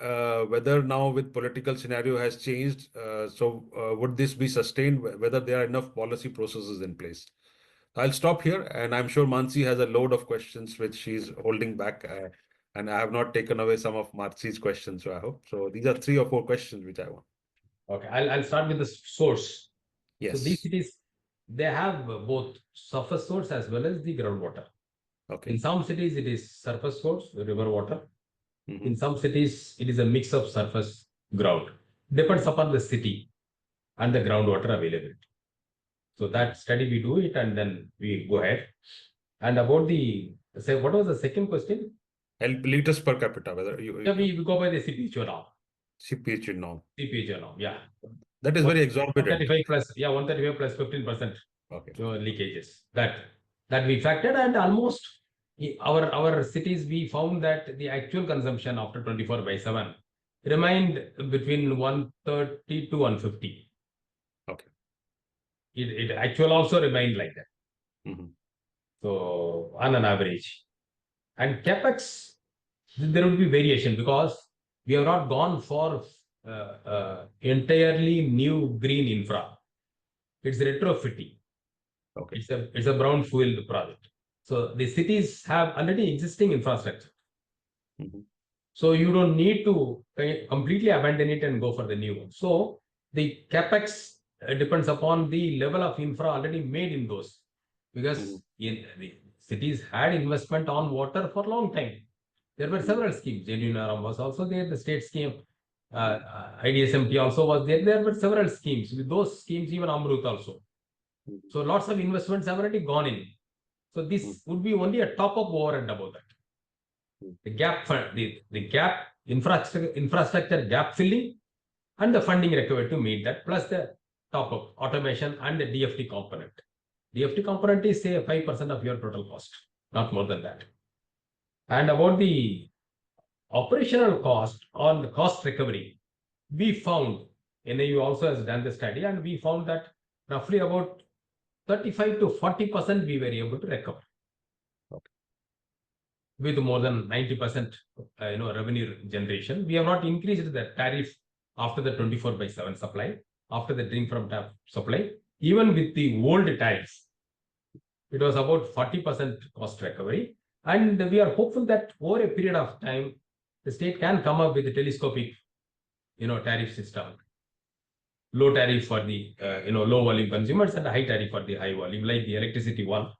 whether now with political scenario has changed, would this be sustained, whether there are enough policy processes in place? I'll stop here, and I'm sure Mansi has a load of questions which she's holding back, and I have not taken away some of Mansi's questions, so I hope. So these are 3 or 4 questions which I want. Okay, I'll start with the source. Yes. So these cities, they have both surface source as well as the groundwater. Okay. In some cities, it is surface source, river water. Mhm. In some cities, it is a mix of surface ground. Depends upon the city and the groundwater availability. So that study we do it, and then we go ahead. And about say, what was the second question? Liters per capita, whether Yeah, we go by the CPHO norm. CPHU norm. CPHO norm, yeah. That is very exorbitant. 135 plus, yeah, 135 plus 15%. Okay. Leakages. That we factored, and almost our cities, we found that the actual consumption after 24/7 remained between 130 to 150. Okay. It actual also remained like that. Mhm. So on an average. And capex, there will be variation because we have not gone for entirely new green infra. It's retrofitting. Okay. It's a brownfield project. So the cities have already existing infrastructure. Mhm. So you don't need to completely abandon it and go for the new one. So the capex depends upon the level of infra already made in those, because in the cities had investment on water for a long time. There were several schemes. Genuinaram was also there, the state scheme. IDSMT also was there. There were several schemes. With those schemes, even Amrut also. So lots of investments have already gone in. So this would be only a top up over and above that. The gap fund, the gap infrastructure gap filling and the funding required to meet that, plus the top up automation and the DFT component. DFT component is say 5% of your total cost, not more than that. And about the operational cost on the cost recovery, we found, NAU also has done the study, and we found that roughly about 35 to 40% we were able to recover. With more than 90% revenue generation. We have not increased the tariff after the 24/7 supply, after the drink from tap supply. Even with the old tariffs, it was about 40% cost recovery. And we are hopeful that over a period of time, the state can come up with a telescopic tariff system. Low tariff for the low volume consumers and high tariff for the high volume, like the electricity one.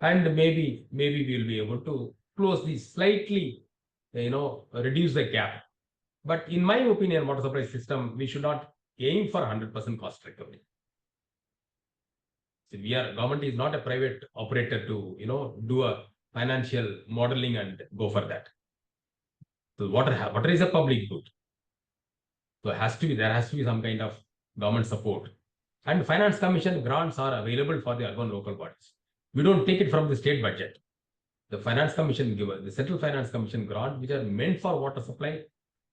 And maybe we will be able to close this slightly, reduce the gap. But in my opinion, water supply system, we should not aim for 100% cost recovery. So government is not a private operator to, do a financial modeling and go for that. So water is a public good. So there has to be some kind of government support. And finance commission grants are available for the urban local bodies. We don't take it from the state budget. The finance commission the central finance commission grant, which are meant for water supply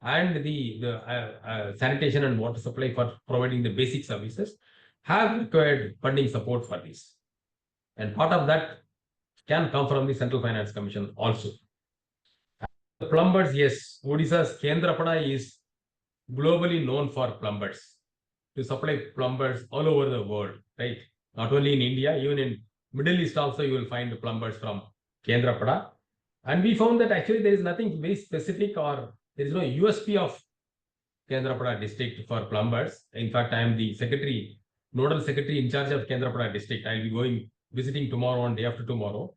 and the sanitation and water supply for providing the basic services, have required funding support for this. And part of that can come from the central finance commission also. The plumbers, yes, Odisha's Kendrapada is globally known for plumbers, to supply plumbers all over the world, right? Not only in India, even in Middle East also you will find plumbers from Kendrapada. And we found that actually there is nothing very specific, or there is no USP of Kendrapada district for plumbers. In fact, I am the nodal secretary in charge of Kendrapada district. I will be visiting tomorrow and day after tomorrow.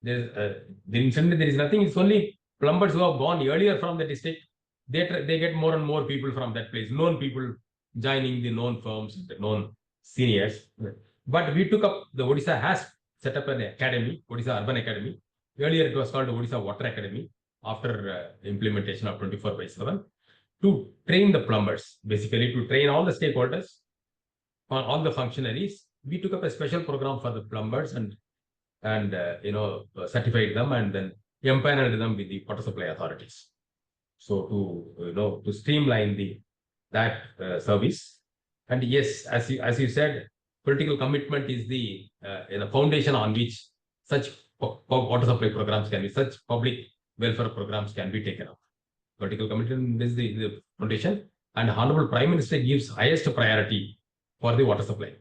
There is nothing. It's only plumbers who have gone earlier from the district. They get more and more people from that place, known people joining the known firms, the known seniors. But we took up, the Odisha has set up an academy, Odisha Urban Academy. Earlier it was called Odisha Water Academy, after implementation of 24/7, to train the plumbers, basically to train all the stakeholders, all the functionaries. We took up a special program for the plumbers and certified them and then empaneled them with the water supply authorities. So to streamline that service. And yes, as you said, political commitment is the foundation on which such water supply programs can be, such public welfare programs can be taken up. Political commitment is the foundation, and Honorable Prime Minister gives highest priority for the water supply,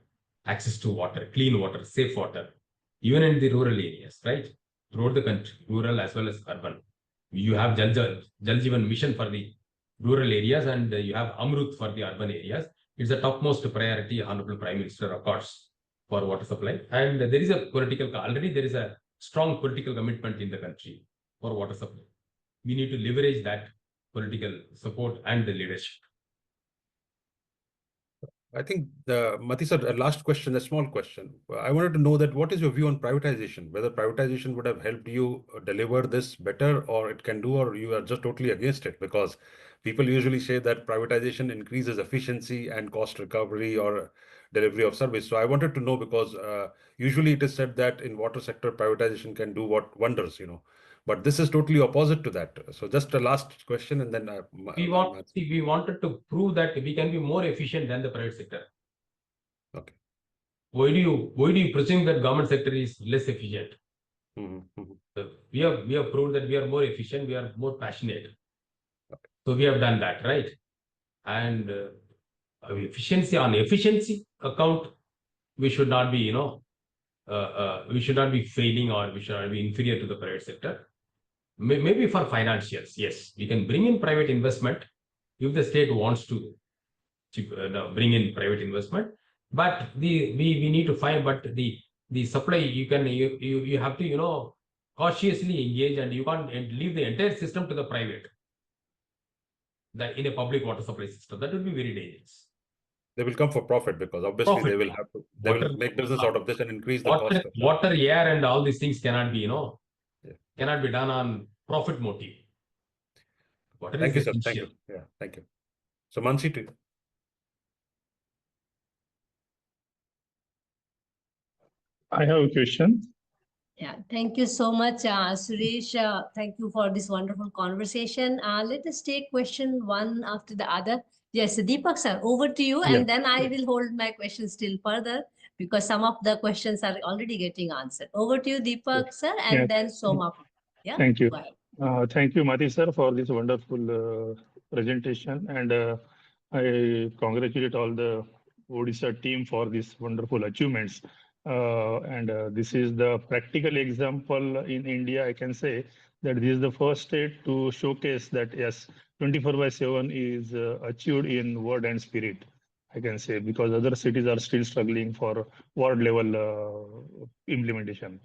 access to water, clean water, safe water, even in the rural areas, right? Throughout the country, rural as well as urban. You have Jal Jeevan mission for the rural areas, and you have Amrut for the urban areas. It's the topmost priority Honorable Prime Minister accords for water supply. And there is already there is a strong political commitment in the country for water supply. We need to leverage that political support and the leadership. I think, Mathi sir, a last question, a small question. I wanted to know that what is your view on privatization? Whether privatization would have helped you deliver this better, or it can do, or you are just totally against it? Because people usually say that privatization increases efficiency and cost recovery or delivery of service. So I wanted to know, because usually it is said that in water sector, privatization can do wonders, But this is totally opposite to that. So just a last question, and then we wanted to prove that we can be more efficient than the private sector. Okay. Why do you presume that government sector is less efficient? We have proved that we are more efficient, we are more passionate. Okay. So we have done that, right? And efficiency account, we should not be, we should not be failing, or we should not be inferior to the private sector. Maybe for financials, yes, we can bring in private investment if the state wants to bring in private investment. But we need to find, but the supply, you have to cautiously engage, and you can't leave the entire system to the private. That in a public water supply system, that would be very dangerous. They will come for profit because obviously Profit, they will have to. They will make business out of this and increase the cost. Water, air, and all these things cannot be Yeah. cannot be done on profit motive. Water Thank is you, sir. Thank essential. you. Yeah, thank you. So Mansi, to I have a question. Yeah, thank you so much, Suresh. Thank you for this wonderful conversation. Let us take question one after the other. Yes, Deepak sir, over to you, Yeah. and then I will hold my questions still further because some of the questions are already getting answered. Over to you, Deepak sir, and Yeah. then Soma. Yeah, Thank you. go ahead. Thank you, Mathi sir, for this wonderful presentation. And I congratulate all the Odisha team for these wonderful achievements. And this is the practical example in India. I can say that this is the first state to showcase that, yes, 24/7 is achieved in word and spirit. I can say, because other cities are still struggling for ward level implementation.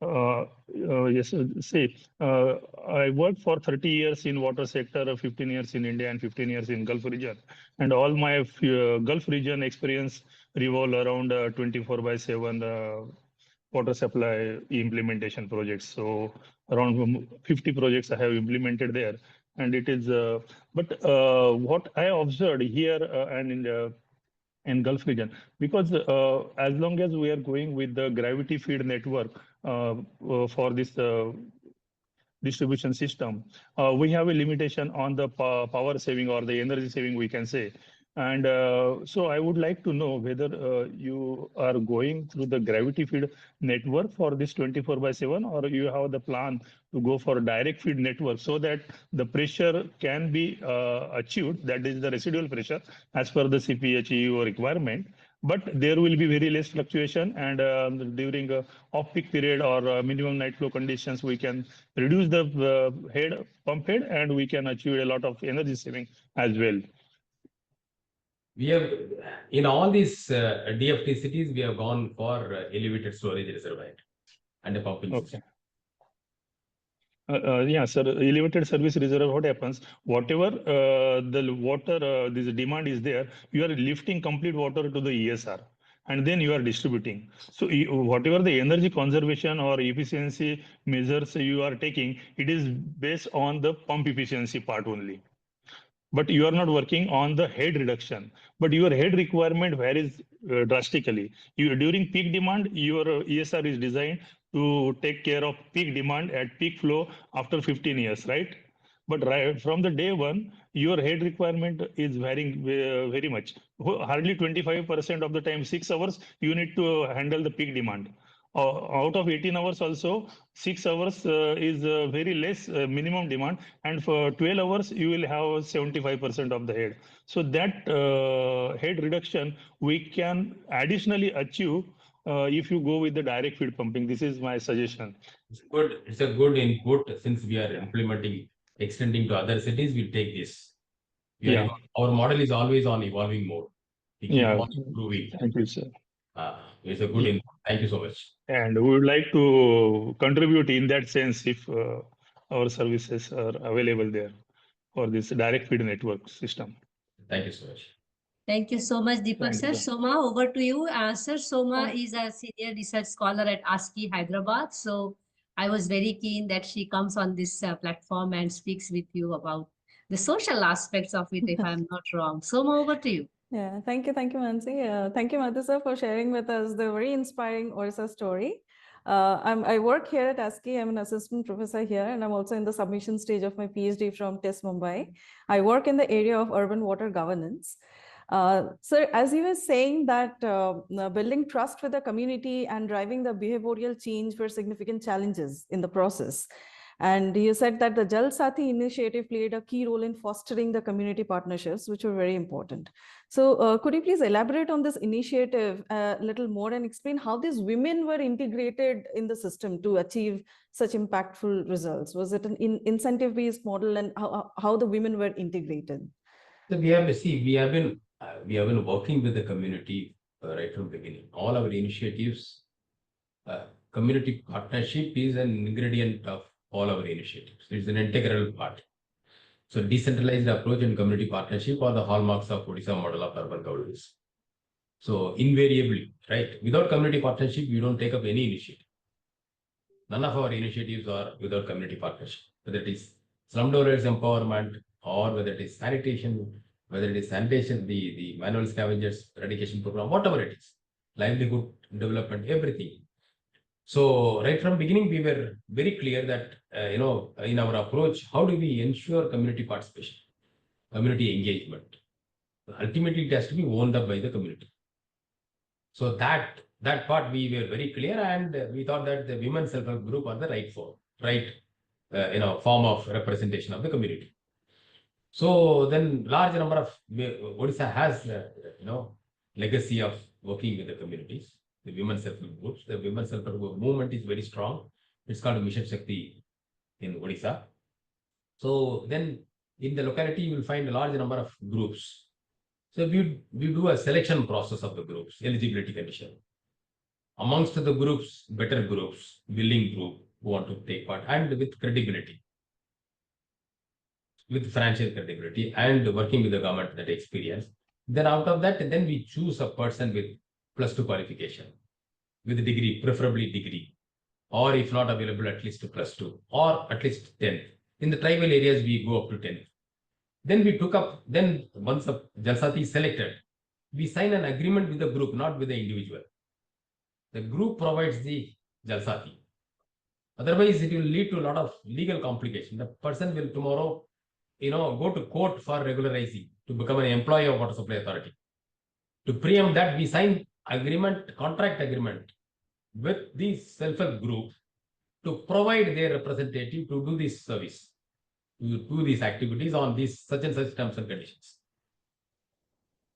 Yes, see, I worked for 30 years in water sector, 15 years in India and 15 years in Gulf region. And all my Gulf region experience revolve around 24/7 water supply implementation projects. So around 50 projects I have implemented there. And it is, but what I observed here and in Gulf region, because as long as we are going with the gravity feed network for this distribution system, we have a limitation on the power saving or the energy saving, we can say. And so I would like to know whether you are going through the gravity feed network for this 24/7, or you have the plan to go for direct feed network so that the pressure can be achieved, that is the residual pressure as per the CPHEU requirement, but there will be very less fluctuation, and during off-peak period or minimum night flow conditions, we can reduce the pump head, and we can achieve a lot of energy saving as well. We have, in all these DFT cities, we have gone for elevated storage reservoir and a pumping system. Yeah, sir. Elevated service reservoir, what happens? Whatever the water, this demand is there, you are lifting complete water to the ESR, and then you are distributing. So whatever the energy conservation or efficiency measures you are taking, it is based on the pump efficiency part only. But you are not working on the head reduction. But your head requirement varies drastically. During peak demand, your ESR is designed to take care of peak demand at peak flow after 15 years, right? But right from the day one, your head requirement is varying very much. Hardly 25% of the time, 6 hours, you need to handle the peak demand. Out of 18 hours also, 6 hours is very less minimum demand, and for 12 hours you will have 75% of the head. So that head reduction we can additionally achieve if you go with the direct feed pumping. This is my suggestion. It's good. It's a good input. Since we are implementing, extending to other cities, we'll take this. Yeah. Our model is always on evolving mode. We keep on improving. Thank you, sir. It's a good input. Thank you so much. And we would like to contribute in that sense if our services are available there for this direct feed network system. Thank you so much. Thank you so much, Deepak sir. Soma, over to you. Sir, Soma is a senior research scholar at ASCII, Hyderabad. So I was very keen that she comes on this platform and speaks with you about the social aspects of it, if I'm not wrong. Soma, over to you. Yeah, thank you, Mansi. Thank you, Mathi sir, for sharing with us the very inspiring Odisha story. I work here at ASCII. I'm an assistant professor here, and I'm also in the submission stage of my PhD from TES Mumbai. I work in the area of urban water governance. Sir, as you were saying that building trust with the community and driving the behavioral change were significant challenges in the process. And you said that the Jal Saathi initiative played a key role in fostering the community partnerships, which were very important. So could you please elaborate on this initiative a little more and explain how these women were integrated in the system to achieve such impactful results? Was it an incentive-based model, and how the women were integrated? So we have been working with the community right from the beginning. All our initiatives, community partnership is an ingredient of all our initiatives. It's an integral part. So decentralized approach and community partnership are the hallmarks of Odisha model of urban governance. So invariably, right, without community partnership, you don't take up any initiative. None of our initiatives are without community partnership, whether it is slum dwellers empowerment or whether it is sanitation, whether it is sanitation, the manual scavengers eradication program, whatever it is, livelihood development, everything. So right from beginning, we were very clear that, in our approach, how do we ensure community participation, community engagement? Ultimately, it has to be owned up by the community. So that part we were very clear, and we thought that the women self-help group are the right form of representation of the community. So then large number of Odisha has legacy of working with the communities, the women self-help groups. The women self-help movement is very strong. It's called Mission Shakti in Odisha. So then in the locality you will find a large number of groups. So we do a selection process of the groups, eligibility condition. Amongst the groups, better groups, willing group who want to take part, and with credibility, with financial credibility, and working with the government that experience. Then out of that, then we choose a person with +2 qualification, with a degree, preferably degree, or if not available, at least +2, or at least 10. In the tribal areas, we go up to 10. Then we took up, then once a Jal Saathi is selected, we sign an agreement with the group, not with the individual. The group provides the Jal Saathi. Otherwise, it will lead to a lot of legal complication. The person will tomorrow, go to court for regularizing to become an employee of Water Supply Authority. To preempt that, we sign contract agreement with the self-help group to provide their representative to do this service, to do these activities on these such and such terms and conditions.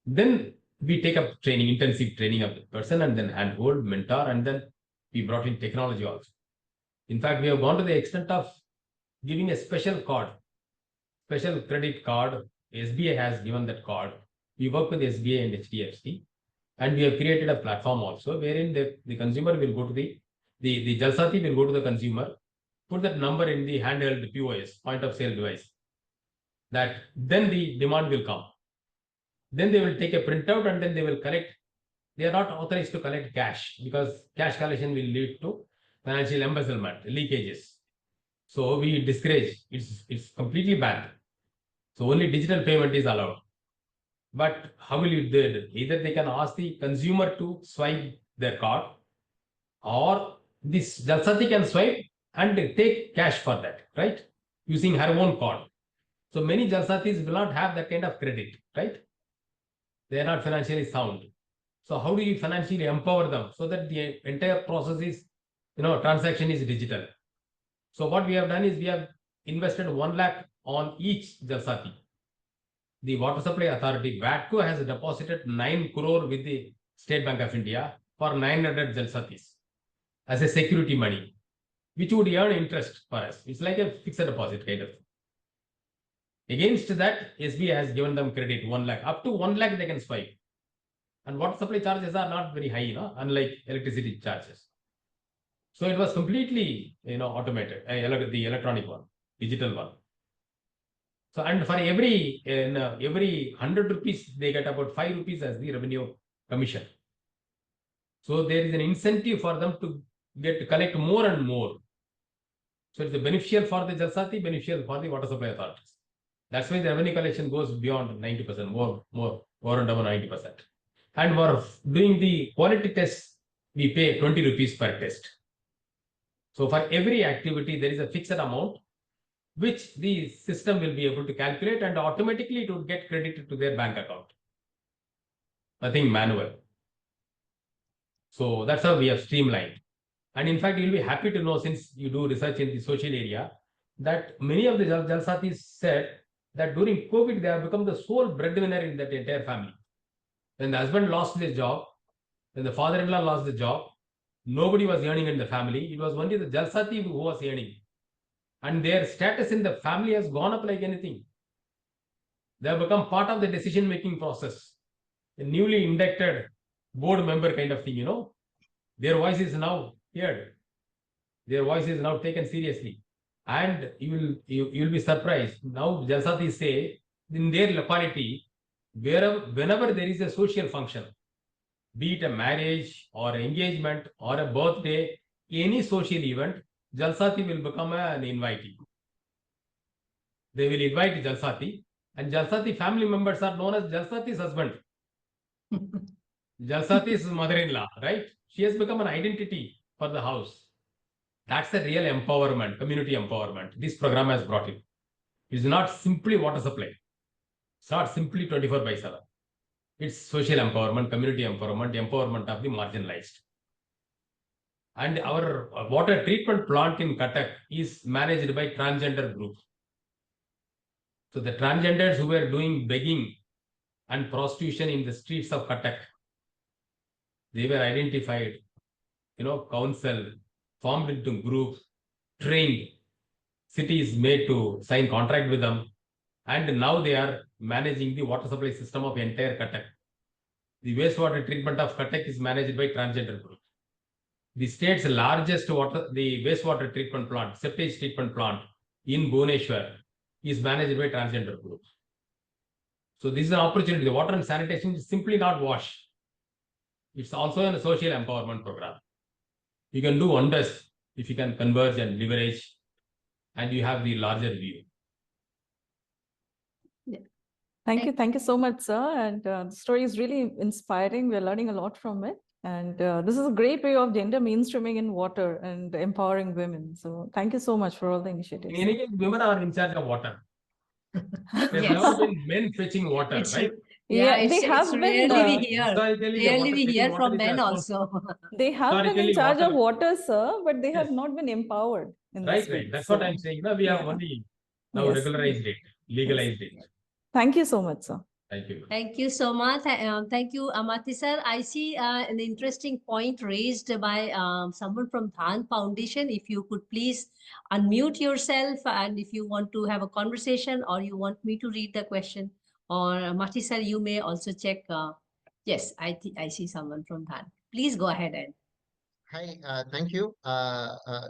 Then we take up training, intensive training of the person, and then handhold, mentor, and then we brought in technology also. In fact, we have gone to the extent of giving a special card, special credit card. SBI has given that card. We work with SBI and HDFC, and we have created a platform also wherein the consumer will go to the Jal Saathi will go to the consumer, put that number in the handheld POS, point of sale device. That then the demand will come. Then they will take a printout and then they will collect. They are not authorized to collect cash because cash collection will lead to financial embezzlement, leakages. So we discourage. It's completely banned. So only digital payment is allowed. But how will you do it? Either they can ask the consumer to swipe their card, or this Jal Saathi can swipe and take cash for that, right? Using her own card. So many Jal Saathis will not have that kind of credit, right? They are not financially sound. So how do you financially empower them so that the entire process is, transaction is digital? So what we have done is we have invested 1 lakh on each Jal Saathi. The Water Supply Authority, WATCO, has deposited 9 crore with the State Bank of India for 900 Jal Saathis as a security money, which would earn interest for us. It's like a fixed deposit kind of. Against that, SBI has given them credit 1 lakh. Up to 1 lakh they can swipe. And water supply charges are not very high, unlike electricity charges. So it was completely, automated, the electronic one, digital one. So, and for every 100 rupees, they get about 5 rupees as the revenue commission. So there is an incentive for them to collect more and more. So it's beneficial for the Jal Saathi, beneficial for the water supply authorities. That's why the revenue collection goes beyond 90%, more and above 90%. And for doing the quality tests, we pay 20 rupees per test. So for every activity, there is a fixed amount which the system will be able to calculate, and automatically it would get credited to their bank account. Nothing manual. So that's how we have streamlined. And in fact, you'll be happy to know, since you do research in the social area, that many of the Jalsatis said that during COVID, they have become the sole breadwinner in that entire family. When the husband lost his job, when the father-in-law lost the job, nobody was earning in the family. It was only the Jalsati who was earning. And their status in the family has gone up like anything. They have become part of the decision-making process. A newly inducted board member kind of thing, you know. Their voice is now heard. Their voice is now taken seriously. And you'll be surprised. Now Jalsatis say in their locality, whenever there is a social function, be it a marriage or engagement or a birthday, any social event, Jalsati will become an invitee. They will invite Jalsati, and Jalsati family members are known as Jalsati's husband. Jalsati's mother-in-law, right? She has become an identity for the house. That's the real empowerment, community empowerment. This program has brought it. It's not simply water supply. It's not simply 24/7. It's social empowerment, community empowerment, empowerment of the marginalized. And our water treatment plant in Cuttack is managed by transgender group. So the transgenders who were doing begging and prostitution in the streets of Cuttack, they were identified, council, formed into groups, trained, cities made to sign contract with them, and now they are managing the water supply system of entire Cuttack. The wastewater treatment of Cuttack is managed by transgender group. The state's largest the wastewater treatment plant, septage treatment plant in Bhubaneswar is managed by transgender groups. So this is an opportunity. The water and sanitation is simply not wash. It's also a social empowerment program. You can do wonders if you can converge and leverage, and you have the larger view. Thank you so much, sir. And the story is really inspiring. We're learning a lot from it. And this is a great way of gender mainstreaming in water and empowering women. So thank you so much for all the initiatives. In any case, women are in charge of water. There's Yes. never been men fetching water, It's right? Yeah, it's, they have it's been. rarely we hear. Historically, the Rarely we fetching hear water from is men a also. They have been in historically charge of water. water, sir, but they have Yes. not been empowered in Right, this right. way. That's So, what I'm saying. Now we have yeah. only now Yes. regularized it, legalized it. Thank you so much, sir. Thank you. Thank you so much. Thank you, Mathi sir. I see an interesting point raised by someone from Dhan Foundation. If you could please unmute yourself, and if you want to have a conversation or you want me to read the question, or Mathi sir, you may also check. Yes, I see someone from Dhan. Please go ahead and. Hi, thank you.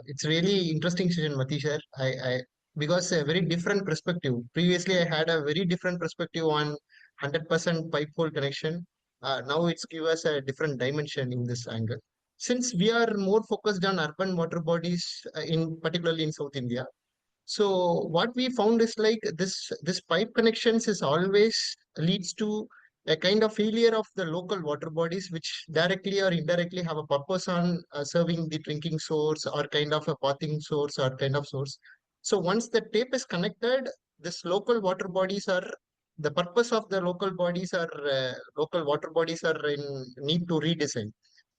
It's really interesting session, Matisha. Because a very different perspective. Previously, I had a very different perspective on 100% pipe hole connection. Now it's give us a different dimension in this angle. Since we are more focused on urban water bodies, in particularly in South India. So what we found is like this pipe connections is always leads to a kind of failure of the local water bodies, which directly or indirectly have a purpose on serving the drinking source or kind of a bathing source or kind of source. So once the tape is connected, this local water bodies are the purpose of the local bodies are local water bodies are in need to redesign.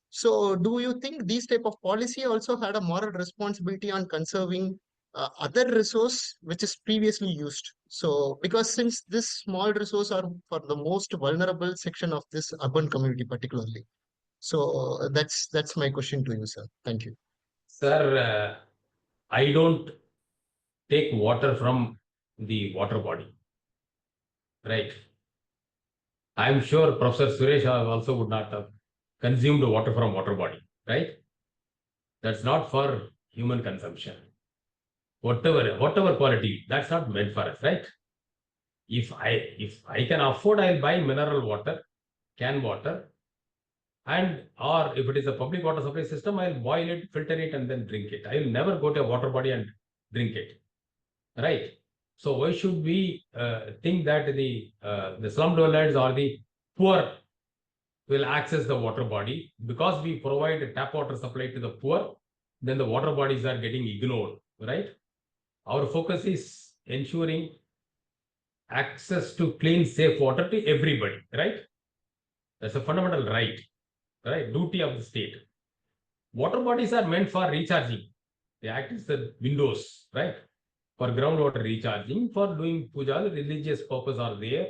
So do you think these type of policy also had a moral responsibility on conserving other resource which is previously used? So because since this small resource are for the most vulnerable section of this urban community particularly. So that's my question to you, sir. Thank you. Sir, I don't take water from the water body. Right. I'm sure Professor Suresh also would not have consumed water from water body, right? That's not for human consumption. Whatever quality, that's not meant for us, right? If I can afford, I'll buy mineral water, canned water, and or if it is a public water supply system, I'll boil it, filter it, and then drink it. I will never go to a water body and drink it, right? So why should we think that the slum dwellers or the poor will access the water body? Because we provide a tap water supply to the poor, then the water bodies are getting ignored, right? Our focus is ensuring access to clean, safe water to everybody, right? That's a fundamental right? Duty of the state. Water bodies are meant for recharging. They act as the windows, right? for groundwater recharging, for doing puja, religious purpose are there,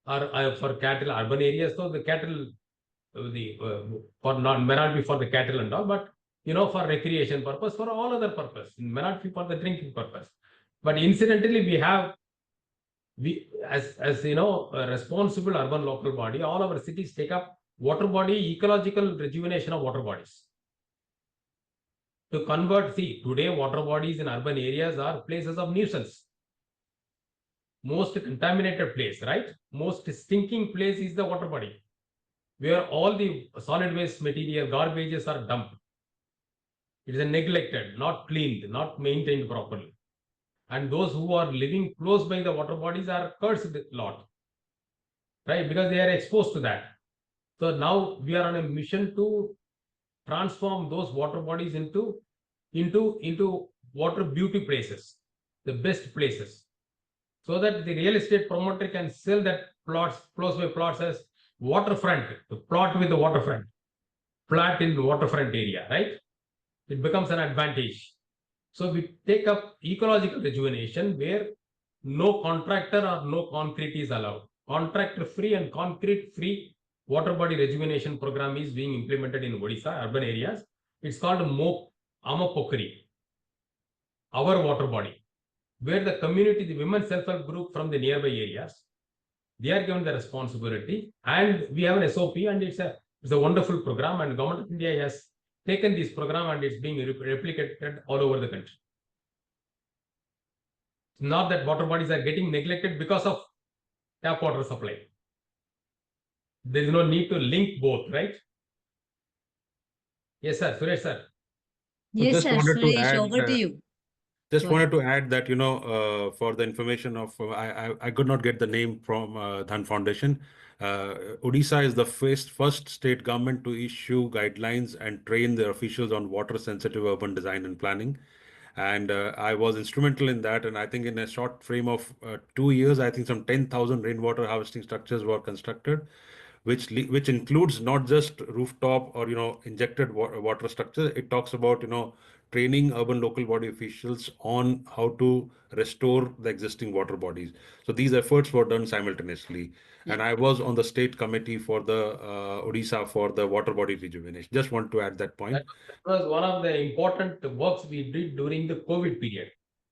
or for cattle, urban areas. So the cattle, for not may not be for the cattle and all, but for recreation purpose, for all other purpose, may not be for the drinking purpose. But incidentally, we as a responsible urban local body, all our cities take up water body ecological rejuvenation of water bodies. To convert, see, today water bodies in urban areas are places of nuisance. Most contaminated place, right? Most stinking place is the water body, where all the solid waste material, garbages are dumped. It is neglected, not cleaned, not maintained properly. And those who are living close by the water bodies are cursed a lot, right? Because they are exposed to that. So now we are on a mission to transform those water bodies into water beauty places, the best places, so that the real estate promoter can sell that plots, close by plots as waterfront, the plot with the waterfront, flat in the waterfront area, right? It becomes an advantage. So we take up ecological rejuvenation where no contractor or no concrete is allowed. Contractor free and concrete free water body rejuvenation program is being implemented in Odisha, urban areas. It's called Amapokri, our water body, where the community, the women self-help group from the nearby areas, they are given the responsibility, and we have an SOP, and it's a wonderful program, and the government of India has taken this program and it's being replicated all over the country. It's not that water bodies are getting neglected because of tap water supply. There is no need to link both, right? Yes, sir. Suresh, sir. Yes, just sir. wanted to Suresh, add, over to you. Just Go ahead. wanted to add that, for the information of, I could not get the name from Dhan Foundation. Odisha is the first state government to issue guidelines and train their officials on water sensitive urban design and planning. And I was instrumental in that. And I think in a short frame of 2 years, I think some 10,000 rainwater harvesting structures were constructed, which includes not just rooftop or injected water structure. It talks about training urban local body officials on how to restore the existing water bodies. So these efforts were done simultaneously. And I was on the state committee for the Odisha for the water body rejuvenation. Just want to add that point. That was one of the important works we did during the COVID period.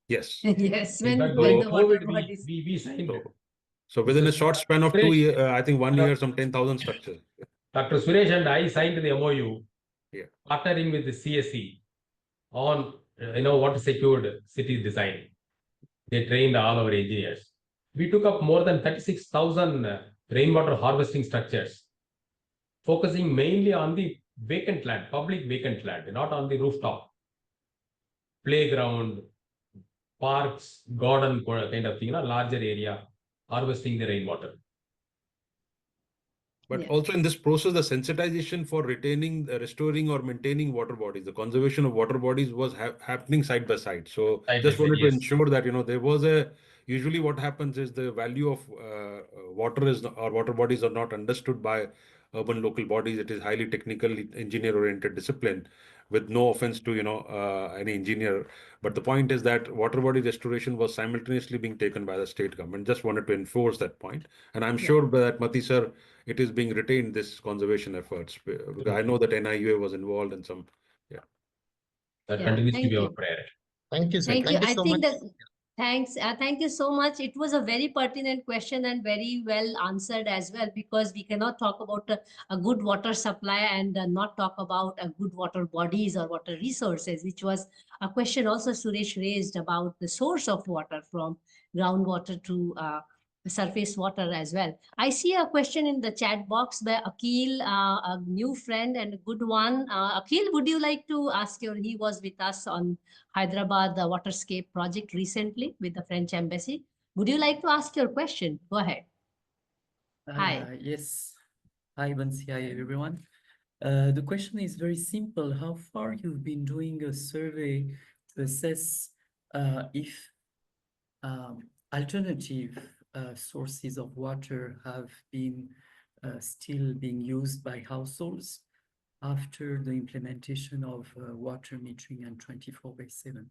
Yes. Yes, In fact, when during the water COVID, bodies. we signed it. So within a short span of 2 years, I think 1 year, some 10,000 structures. Dr. Suresh and I signed the MOU, Yeah. partnering with the CSE on water secured city design. They trained all our engineers. We took up more than 36,000 rainwater harvesting structures, focusing mainly on the vacant land, public vacant land, not on the rooftop, playground, parks, garden kind of thing, larger area, harvesting the rainwater. But also in this process, the sensitization for retaining, restoring or maintaining water bodies, the conservation of water bodies was happening side by side. So just wanted to ensure that, there was usually what happens is the value of water or water bodies are not understood by urban local bodies. It is highly technical, engineer oriented discipline, with no offense to, any engineer. But the point is that water body restoration was simultaneously being taken by the state government. Just wanted to enforce that point. And I'm sure that Mathi sir, it is being retained, this conservation efforts, because I know that NIUA was involved in some. That continues to be our prayer. Thank you, sir. Thank you. Thank you I so think much. that thanks. Thank you so much. It was a very pertinent question and very well answered as well, because we cannot talk about a good water supply and not talk about a good water bodies or water resources, which was a question also Suresh raised about the source of water from groundwater to surface water as well. I see a question in the chat box by Akil, a new friend and a good one. Akil, would you like to ask he was with us on Hyderabad, the Waterscape project recently with the French embassy. Would you like to ask your question? Go ahead. Hi. Yes. Hi, Vansi. Hi, everyone. The question is very simple. How far you've been doing a survey to assess if alternative sources of water have been still being used by households after the implementation of water metering and 24/7?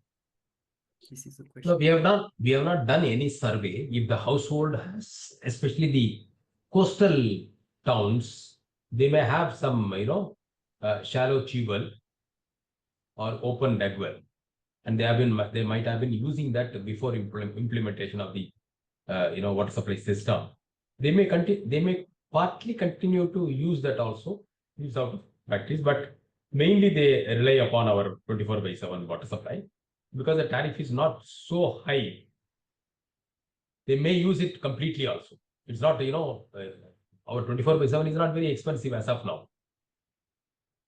This is the No, question. we have not done any survey. If the household has, especially the coastal towns, they may have some, shallow tube well or open deck well, and they might have been using that before implementation of the water supply system. They may partly continue to use that also, use out of practice, but mainly they rely upon our 24/7 water supply because the tariff is not so high. They may use it completely also. It's not, our 24/7 is not very expensive as of now.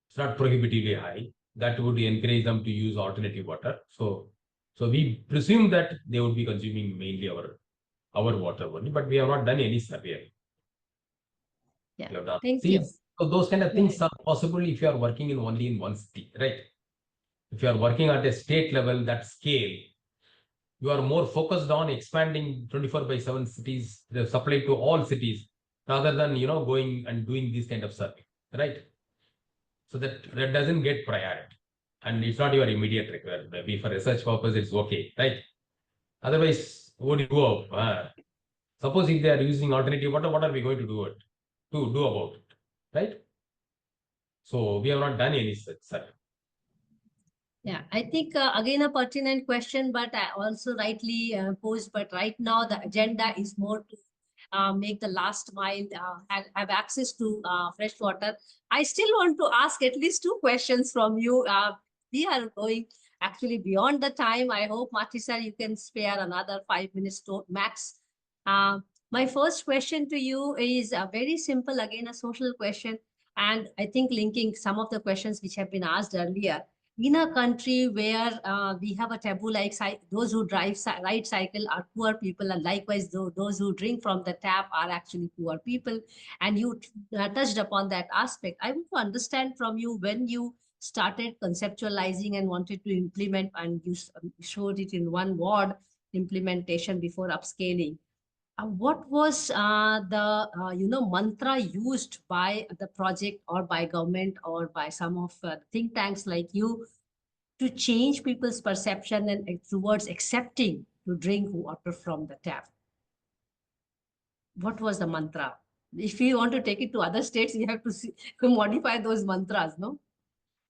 It's not prohibitively high. That would encourage them to use alternative water. So we presume that they would be consuming mainly our water only, but we have not done any survey. Yeah, We have done. thank See, you. so those kind of Yeah. things are possible if you are working only in one city, right? If you are working at a state level, that scale, you are more focused on expanding 24/7 cities, the supply to all cities, rather than going and doing this kind of survey, right? So that doesn't get priority, and it's not your immediate requirement. Maybe for research purpose, it's okay, right? Otherwise, what do you go up? Suppose if they are using alternative water, what are we going to do about it, right? So we have not done any such survey. Yeah, I think again a pertinent question, but I also rightly posed. But right now the agenda is more to make the last mile have access to fresh water. I still want to ask at least two questions from you. We are going actually beyond the time. I hope, Mathi sir, you can spare another 5 minutes to max. Uh, my first question to you is very simple, again, a social question. And I think linking some of the questions which have been asked earlier. In a country where we have a taboo like those who ride cycle are poor people, and likewise those who drink from the tap are actually poor people, and you touched upon that aspect. I want to understand from you, when you started conceptualizing and wanted to implement, and you showed it in one ward implementation before upscaling, what was the mantra used by the project or by government or by some of think tanks like you to change people's perception and towards accepting to drink water from the tap? What was the mantra? If you want to take it to other states, you have to modify those mantras, no?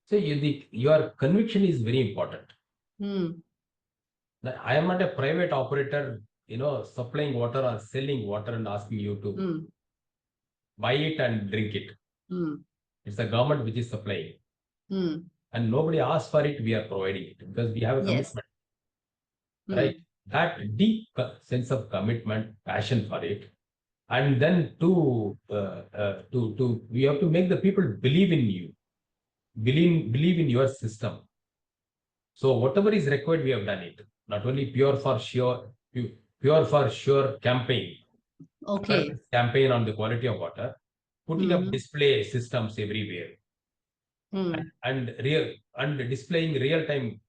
So your conviction is very important. Hmm. I am not a private operator, supplying water or selling water and asking you to buy it and drink it. It's the government which is supplying. And nobody asks for it, we are providing it because we have a commitment. Right? That deep sense of commitment, passion for it, and then we have to make the people believe in you, believe in your system. So whatever is required, we have done it. Not only pure for sure campaign. Okay. Campaign on the quality of water, putting up display systems everywhere, and displaying real time,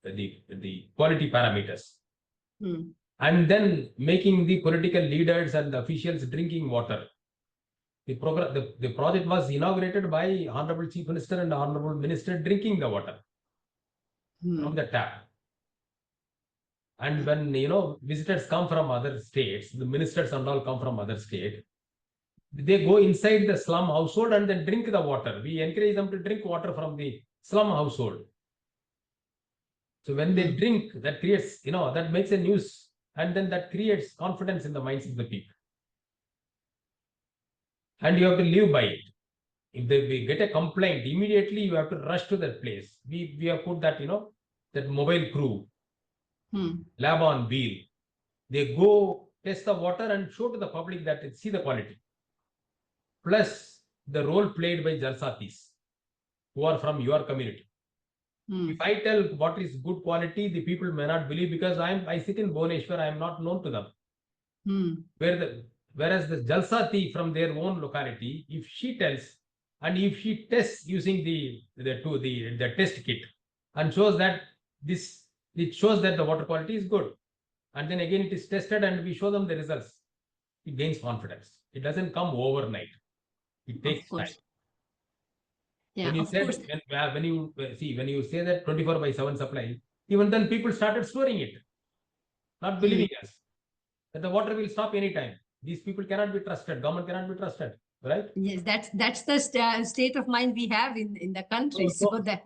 the quality parameters, and then making the political leaders and the officials drinking water. The project was inaugurated by Honorable Chief Minister and Honorable Minister drinking the water from the tap. And when visitors come from other states, the ministers and all come from other states, they go inside the slum household and then drink the water. We encourage them to drink water from the slum household. So when they drink, that creates, that makes a news, and then that creates confidence in the minds of the people. And you have to live by it. If we get a complaint, immediately you have to rush to that place. We have put that, that mobile crew, lab on wheel. They go test the water and show to the public that see the quality. Plus the role played by Jalsatis, who are from your community. If I tell what is good quality, the people may not believe because I sit in Bhubaneswar, I am not known to them. Whereas the Jalsati from their own locality, if she tells, and if she tests using the test kit and shows that it shows that the water quality is good, and then again it is tested and we show them the results, it gains confidence. It doesn't come overnight. It takes time. Yeah, When you of course. when you say that 24/7 supply, Even then, people started storing it, not believing us that the water will stop anytime. These people cannot be trusted. Government cannot be trusted, right? Yes, that's the state of mind we have in the country. So So that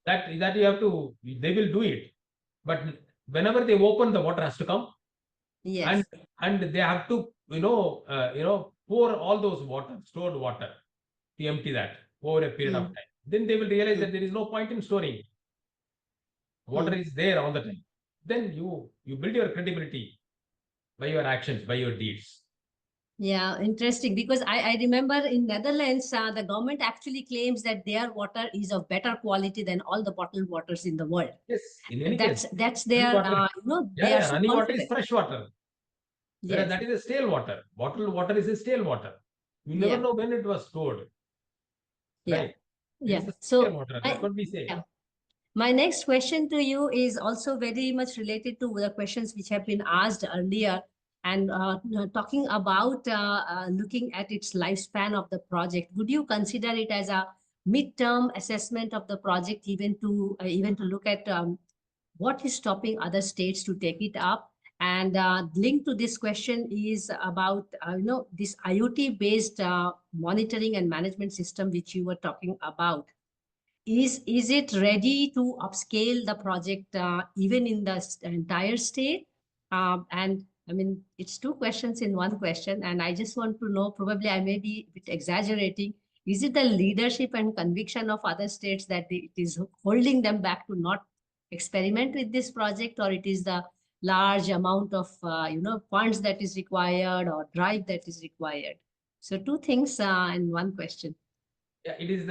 that you have to, they will do it. But whenever they open, the water has to come, yes. and they have to pour all those water, stored water, to empty that over a period of time. Then they will realize that there is no point in storing. Water is there all the time. Then you build your credibility by your actions, by your deeds. Yeah, interesting. Because I remember in Netherlands, the government actually claims that their water is of better quality than all the bottled waters in the world. Yes, in any That's case, that's running their water, they are yeah, so running water is confident. fresh water. Whereas Yes. that is a stale water. Bottled water is a stale water. You never Yeah. know when it was stored. Yeah. Right? Yeah. It's a So stale water. That's what we say. yeah. My next question to you is also very much related to the questions which have been asked earlier, and talking about looking at its lifespan of the project. Would you consider it as a midterm assessment of the project, even to look at what is stopping other states to take it up? And linked to this question is about this IoT based monitoring and management system which you were talking about. Is it ready to upscale the project even in the entire state? And I mean, it's two questions in one question, and I just want to know, probably I may be a bit exaggerating, is it the leadership and conviction of other states that it is holding them back to not experiment with this project, or it is the large amount of funds that is required or drive that is required? So two things in one question. Yeah, it is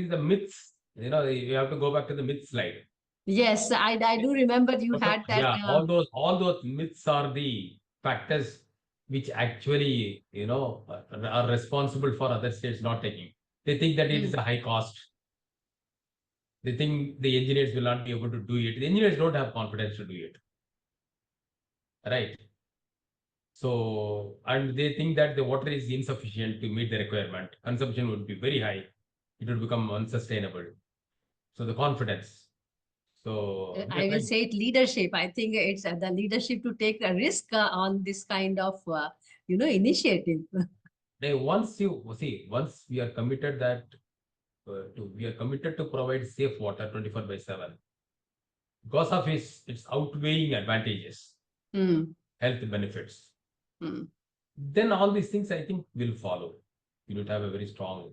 the myths. You have to go back to the myth slide. Yes, I do remember you had that. Yeah, all those myths are the factors which actually are responsible for other states not taking. They think that it is a high cost. They think the engineers will not be able to do it. The engineers don't have confidence to do it. Right. So, and they think that the water is insufficient to meet the requirement. Consumption would be very high. It would become unsustainable. So the confidence. So I will say it leadership. I think it's the leadership to take a risk on this kind of initiative. Once we are committed that we are committed to provide safe water 24/7 because of its outweighing advantages, health benefits. Then all these things I think will follow. You need to have a very strong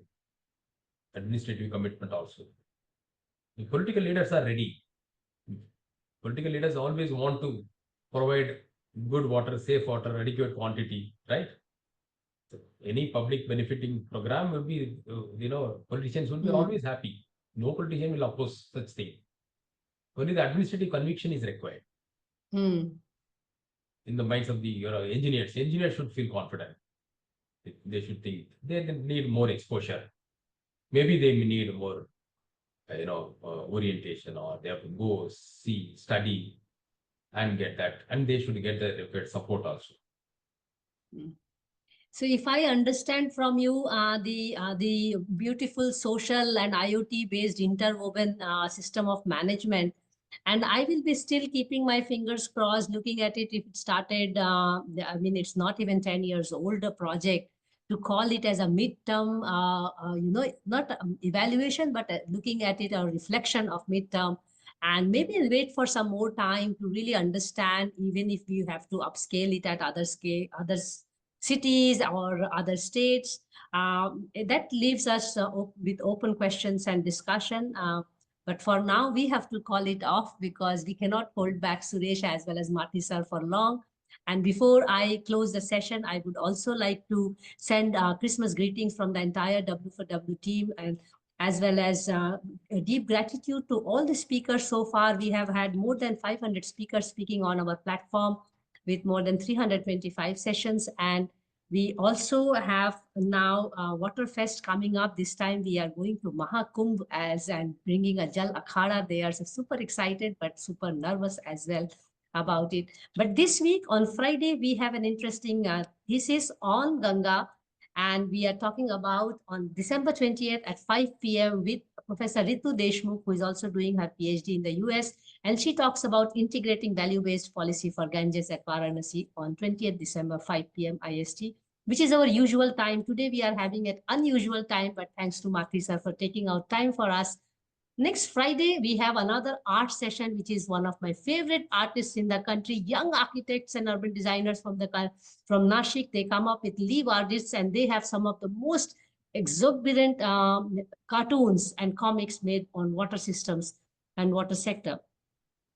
administrative commitment also. The political leaders are ready. Political leaders always want to provide good water, safe water, adequate quantity, right? So any public benefiting program will be, politicians will be always happy. No politician will oppose such thing. Only the administrative conviction is required in the minds of the engineers. Engineers should feel confident. They should think they need more exposure. Maybe they need more, orientation, or they have to go see, study, and get that, and they should get the required support also. So if I understand from you, the beautiful social and IoT based interwoven system of management, and I will be still keeping my fingers crossed, looking at it. If it started, I mean, it's not even 10 years old a project, to call it as a midterm, not evaluation, but looking at it a reflection of midterm, and maybe wait for some more time to really understand, even if you have to upscale it at others cities or other states. That leaves us with open questions and discussion. But for now, we have to call it off because we cannot hold back Suresh as well as Mathi sir for long. And before I close the session, I would also like to send Christmas greetings from the entire W4W team, and as well as a deep gratitude to all the speakers so far. We have had more than 500 speakers speaking on our platform with more than 325 sessions. And we also have now Waterfest coming up. This time we are going to Mahakumbh and bringing a Jal Akhada. They are super excited, but super nervous as well about it. But this week on Friday, we have an interesting thesis on Ganga. And we are talking about on December 20th at 5 p.m. with Professor Ritu Deshmukh, who is also doing her PhD in the US, and she talks about integrating value-based policy for Ganges at Varanasi on 20th December, 5 p.m. IST, which is our usual time. Today we are having an unusual time, but thanks to Mathi sir for taking out time for us. Next Friday, we have another art session, which is one of my favorite artists in the country, young architects and urban designers from Nashik. They come up with leaf artists, and they have some of the most exuberant cartoons and comics made on water systems and water sector.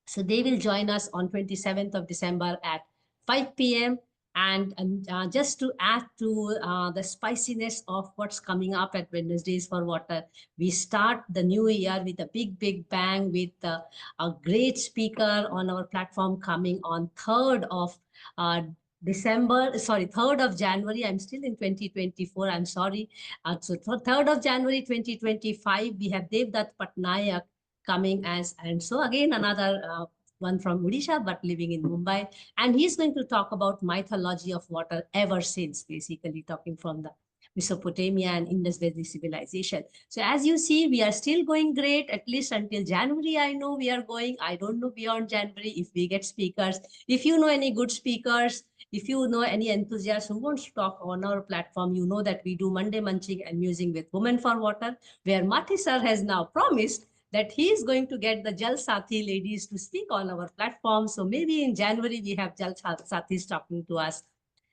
So they will join us on 27th of December at 5 p.m. And just to add to the spiciness of what's coming up at Wednesdays for Water, we start the new year with a big bang with a great speaker on our platform coming on 3rd of January. I'm still in 2024. I'm sorry. So 3rd of January 2025, we have Devdutt Patnaik coming and so again another one from Odisha, but living in Mumbai. And he's going to talk about mythology of water ever since, basically talking from the Mesopotamia and Indus Valley civilization. So as you see, we are still going great, at least until January. I know we are going. I don't know beyond January if we get speakers. If you know any good speakers, if you know any enthusiasts who wants to talk on our platform, you know that we do Monday Munching and Musing with Women for Water, where Mathi sir has now promised that he is going to get the Jal Sathi ladies to speak on our platform. So maybe in January, we have Jal Sathis talking to us.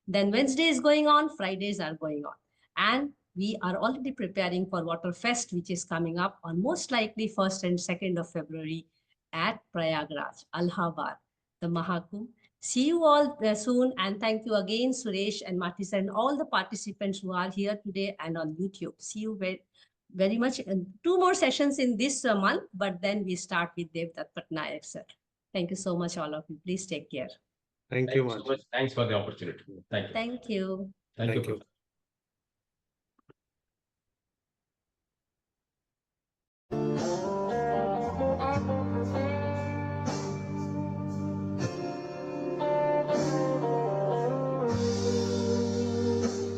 Then Wednesday is going on, Fridays are going on. And we are already preparing for Water Fest, which is coming up on most likely 1st and 2nd of February at Prayagraj, Allahabad, the Mahakumbh. See you all soon. And thank you again, Suresh and Mathi and all the participants who are here today and on YouTube. See you very much. 2 more sessions in this month, but then we start with Devdutt Patnaik, sir. Thank you so much, all of you. Please take care. Thank you, Mansi. So much. Thanks for the opportunity. Thank you. Thank you. Thank you. Thank you. Professor.